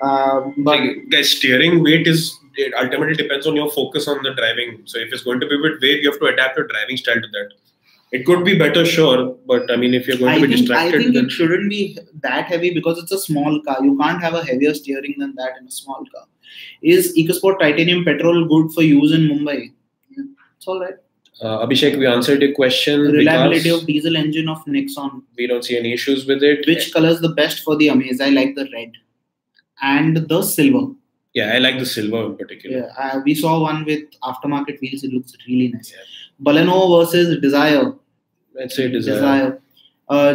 But guys, steering weight it ultimately depends on your focus on the driving. So if it's going to be a bit vague, you have to adapt your driving style to that. It could be better, sure, but I mean, if you're going to be distracted, I think it shouldn't be that heavy because it's a small car. You can't have a heavier steering than that in a small car. Is EcoSport Titanium Petrol good for use in Mumbai? Yeah, it's all right. Abhishek, we answered your question. Reliability of diesel engine of Nexon. We don't see any issues with it. Which color is the best for the Amaze? I like the red and the silver. Yeah, I like the silver in particular. Yeah, we saw one with aftermarket wheels. It looks really nice. Yeah. Baleno versus Desire. Let's say Desire.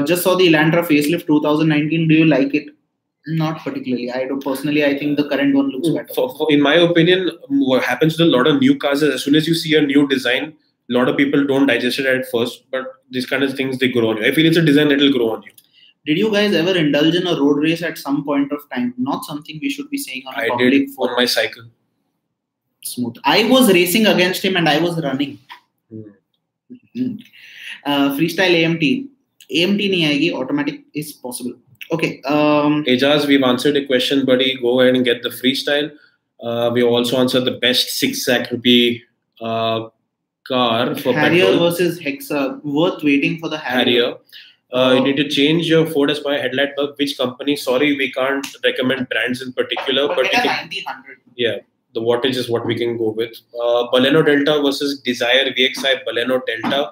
Just saw the Elantra facelift 2019. Do you like it? Not particularly. I think the current one looks better. In my opinion, what happens with a lot of new cars is as soon as you see a new design, a lot of people don't digest it at first, but these kind of things, they grow on you. I feel it's a design that will grow on you. Did you guys ever indulge in a road race at some point of time? Not something we should be saying on a public did forum. On my cycle. Smooth. I was racing against him and I was running. Freestyle AMT. AMT nahi aayegi, automatic is possible. Okay. Ciaz, we've answered a question, buddy. Go ahead and get the freestyle. We also answered the best 6 lakh rupee car for Harrier petrol. Versus Hexa. Worth waiting for the Harrier. You need to change your Ford Aspire headlight bulb. Which company? Sorry, we can't recommend brands in particular. But get a 90-100. Yeah, the wattage is what we can go with. Baleno Delta versus Desire VXI Baleno Delta.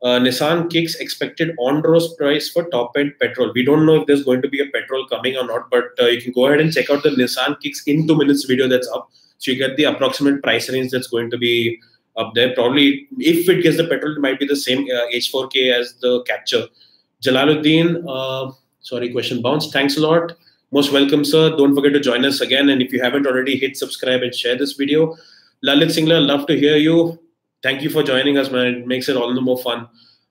Nissan Kicks expected on-road price for top-end petrol. We don't know if there's going to be a petrol coming or not, but you can go ahead and check out the Nissan Kicks in 2 minutes video that's up. So you get the approximate price range that's going to be up there. Probably, if it gets the petrol, it might be the same H4K as the Capture. Jalaluddin, sorry, question bounced. Thanks a lot. Most welcome, sir. Don't forget to join us again. And if you haven't already, hit subscribe and share this video. Lalit Singla, love to hear you. Thank you for joining us, man. It makes it all the more fun.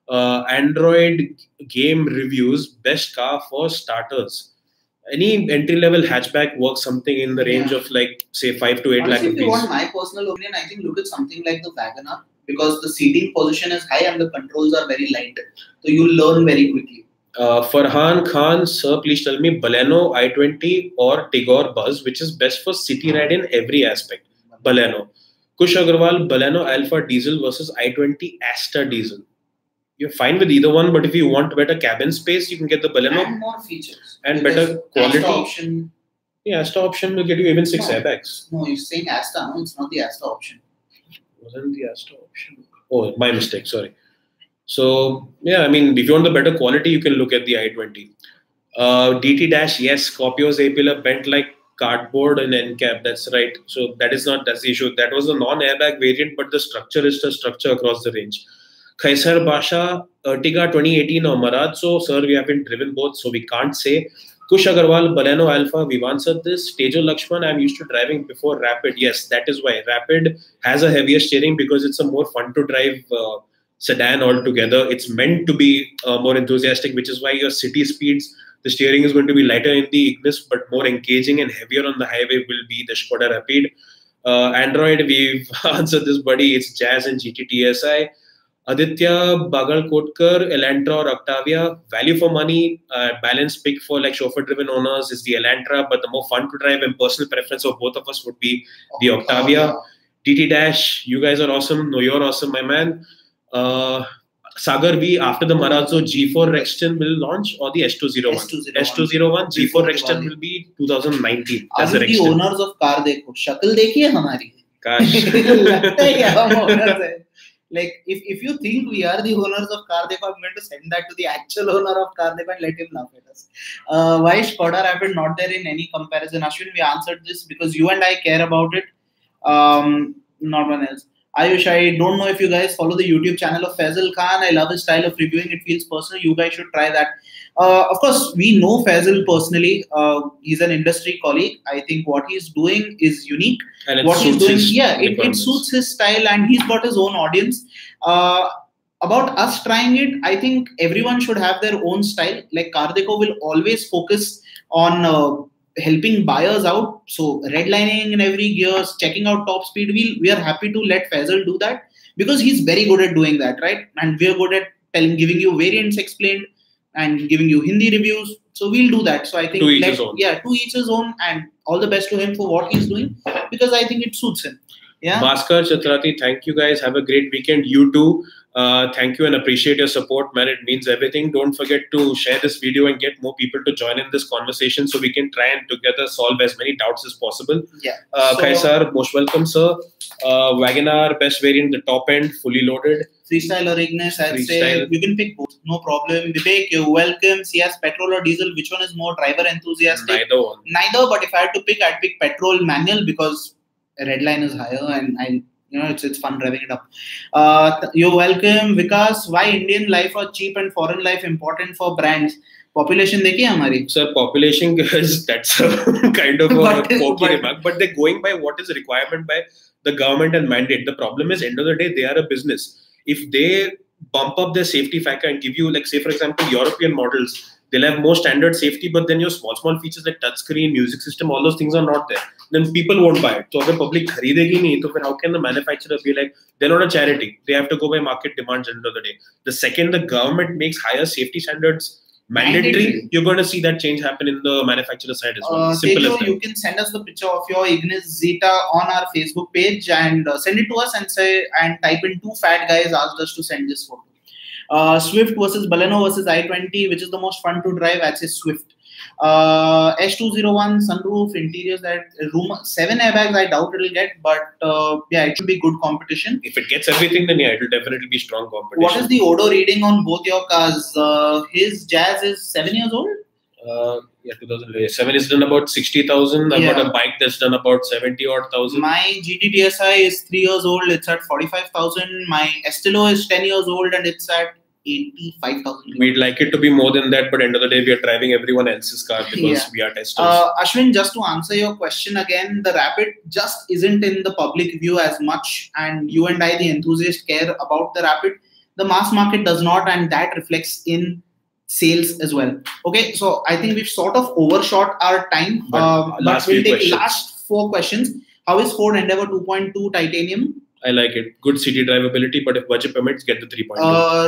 Android game reviews, best car for starters. Any entry-level hatchback works something in the range of like, say, 5 to 8 lakh rupees. If you want my personal opinion, I think look at something like the WagonR because the seating position is high and the controls are very light. So you learn very quickly. Farhan Khan, sir, please tell me Baleno, i20 or Tigor Buzz, which is best for city ride in every aspect? Baleno. Kush Agarwal, Baleno Alpha Diesel versus i20 Asta Diesel. You're fine with either one, but if you want better cabin space, you can get the Baleno. And more features. And better quality. Asta option. Yeah, Asta option will get you even 6 airbags. No, you're saying Asta, no? It's not the Asta option. Wasn't the Asta option? Oh, my mistake, sorry. So, yeah, I mean, if you want the better quality, you can look at the i20. DT-, yes, Scorpio's A-pillar bent like cardboard and NCAP, that's right. So that's the issue. That was a non-airbag variant, but the structure is the structure across the range. Khaisar Basha, Ertiga 2018 or Marazzo, sir, we haven't driven both, so we can't say. Kush Agarwal, Baleno Alpha, we've answered this. Tejo Lakshman, I'm used to driving before Rapid. Yes, that is why. Rapid has a heavier steering because it's a more fun to drive sedan altogether. It's meant to be more enthusiastic, which is why your city speeds, the steering is going to be lighter in the Ignis, but more engaging and heavier on the highway will be the Skoda Rapid. Android, we've answered this, buddy. It's Ciaz and GT TSI. Aditya Bagalkotkar, Elantra or Octavia. Value for money, balanced pick for like chauffeur-driven owners is the Elantra, but the more fun to drive and personal preference of both of us would be the Octavia. TT-, you guys are awesome. No, you're awesome, my man. Sagar V, after the Marazzo G4 Rexton will launch or the S201? S201, G4 Rexton will be 2019. That's the Rexton. The owners of car dekho. Shakal dekhiye hamari. Lagta hai ki hum owners hai. Like, if you think we are the owners of car dekho, I'm going to send that to the actual owner of car dekho and let him laugh at us. Why is Skoda Rapid not there in any comparison? Ashwin, we answered this because you and I care about it. Not one else. Ayush, I don't know if you guys follow the YouTube channel of Faisal Khan. I love his style of reviewing. It feels personal. You guys should try that. Of course, we know Faisal personally. He's an industry colleague. I think what he's doing is unique. And what he's doing, it suits his style and he's got his own audience. About us trying it, I think everyone should have their own style. Like Car Dekho will always focus on helping buyers out. So redlining in every gears, checking out top speed wheel. We are happy to let Faisal do that because he's very good at doing that, right? And we are good at giving you variants explained and giving you Hindi reviews. So we'll do that. So I think to each his own. To each his own, and all the best to him for what he's doing because I think it suits him. Yeah. Bhaskar, Chatrati, thank you guys. Have a great weekend. You too. Thank you and appreciate your support, man. It means everything. Don't forget to share this video and get more people to join in this conversation so we can try and together solve as many doubts as possible. Yeah. Kaisar, most welcome, sir. Wagoner, best variant, the top end, fully loaded. Freestyle or Ignis, I'd say you can pick both. No problem. Vivek, you're welcome. Ciaz, petrol or diesel? Which one is more driver enthusiastic? Neither one. Neither, but if I had to pick, I'd pick petrol manual because redline is higher and it's fun driving it up. You're welcome. Vikas, why Indian life are cheap and foreign life important for brands? Population dekhi hamari? Sir, population is that's a kind of a pokey remark, but they're going by what is requirement by the government and mandate. The problem is, end of the day, they are a business. If they bump up their safety factor and give you, like, say, for example, European models, they'll have more standard safety, but then your small features like touchscreen, music system, all those things are not there. Then people won't buy it. So if the public kharidegi nahi, to how can the manufacturer be like, they're not a charity. They have to go by market demands at the end of the day. The second the government makes higher safety standards mandatory, you're going to see that change happen in the manufacturer side as well. Simple as that. You can send us the picture of your Ignis Zeta on our Facebook page and send it to us and type in 2 fat guys asked us to send this photo. Swift versus Baleno versus I-20, which is the most fun to drive? I'd say Swift. S201 sunroof, interiors, that room, 7 airbags. I doubt it'll get, but yeah, it should be good competition. If it gets everything, then yeah, it will definitely be strong competition. What is the Odo reading on both your cars? His Ciaz is 7 years old. Yeah, 2007 is done about 60,000. I've got a bike that's done about 70 odd thousand. My GT-DSi is 3 years old. It's at 45,000. My Estilo is 10 years old and it's at 85,000. We'd like it to be more than that, but end of the day, we are driving everyone else's car because we are testers. Ashwin, just to answer your question again, the Rapid just isn't in the public view as much, and you and I, the enthusiasts, care about the Rapid. The mass market does not, and that reflects in sales as well. Okay, so I think we've sort of overshot our time. But we'll take last 4 questions. How is Ford Endeavour 2.2 Titanium? I like it. Good city drivability, but if budget permits, get the 3.2.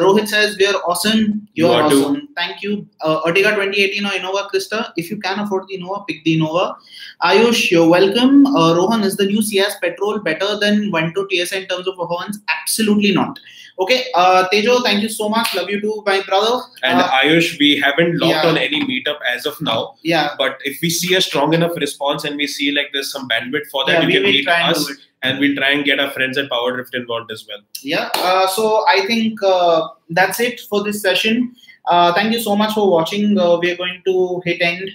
Rohit says, we are awesome. You are awesome. Too. Thank you. Ertiga 2018 or Innova Krista. If you can afford the Innova, pick the Innova. Ayush, you're welcome. Rohan, is the new Ciaz petrol better than Vento TSI in terms of performance? Absolutely not. Okay, Tejo, thank you so much. Love you too, my brother. And Ayush, we haven't locked on any meetup as of now. Yeah. But if we see a strong enough response and we see like there's some bandwidth for that, you can meet us. And we'll try and get our friends at Power Drift involved as well. Yeah. So I think that's it for this session. Thank you so much for watching. We are going to hit end.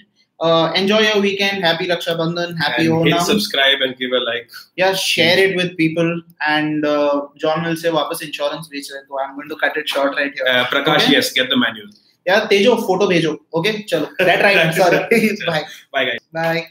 Enjoy your weekend. Happy Raksha Bandhan. Happy Onam. Hit subscribe and give a like. Yeah, share it with people. And John will say, "Wapas insurance beach rahe." So I'm going to cut it short right here. Prakash, yes, get the manual. Yeah, Tejo, photo bhejo. Okay, chalo. That right. Sorry. Bye. Bye, guys. Bye.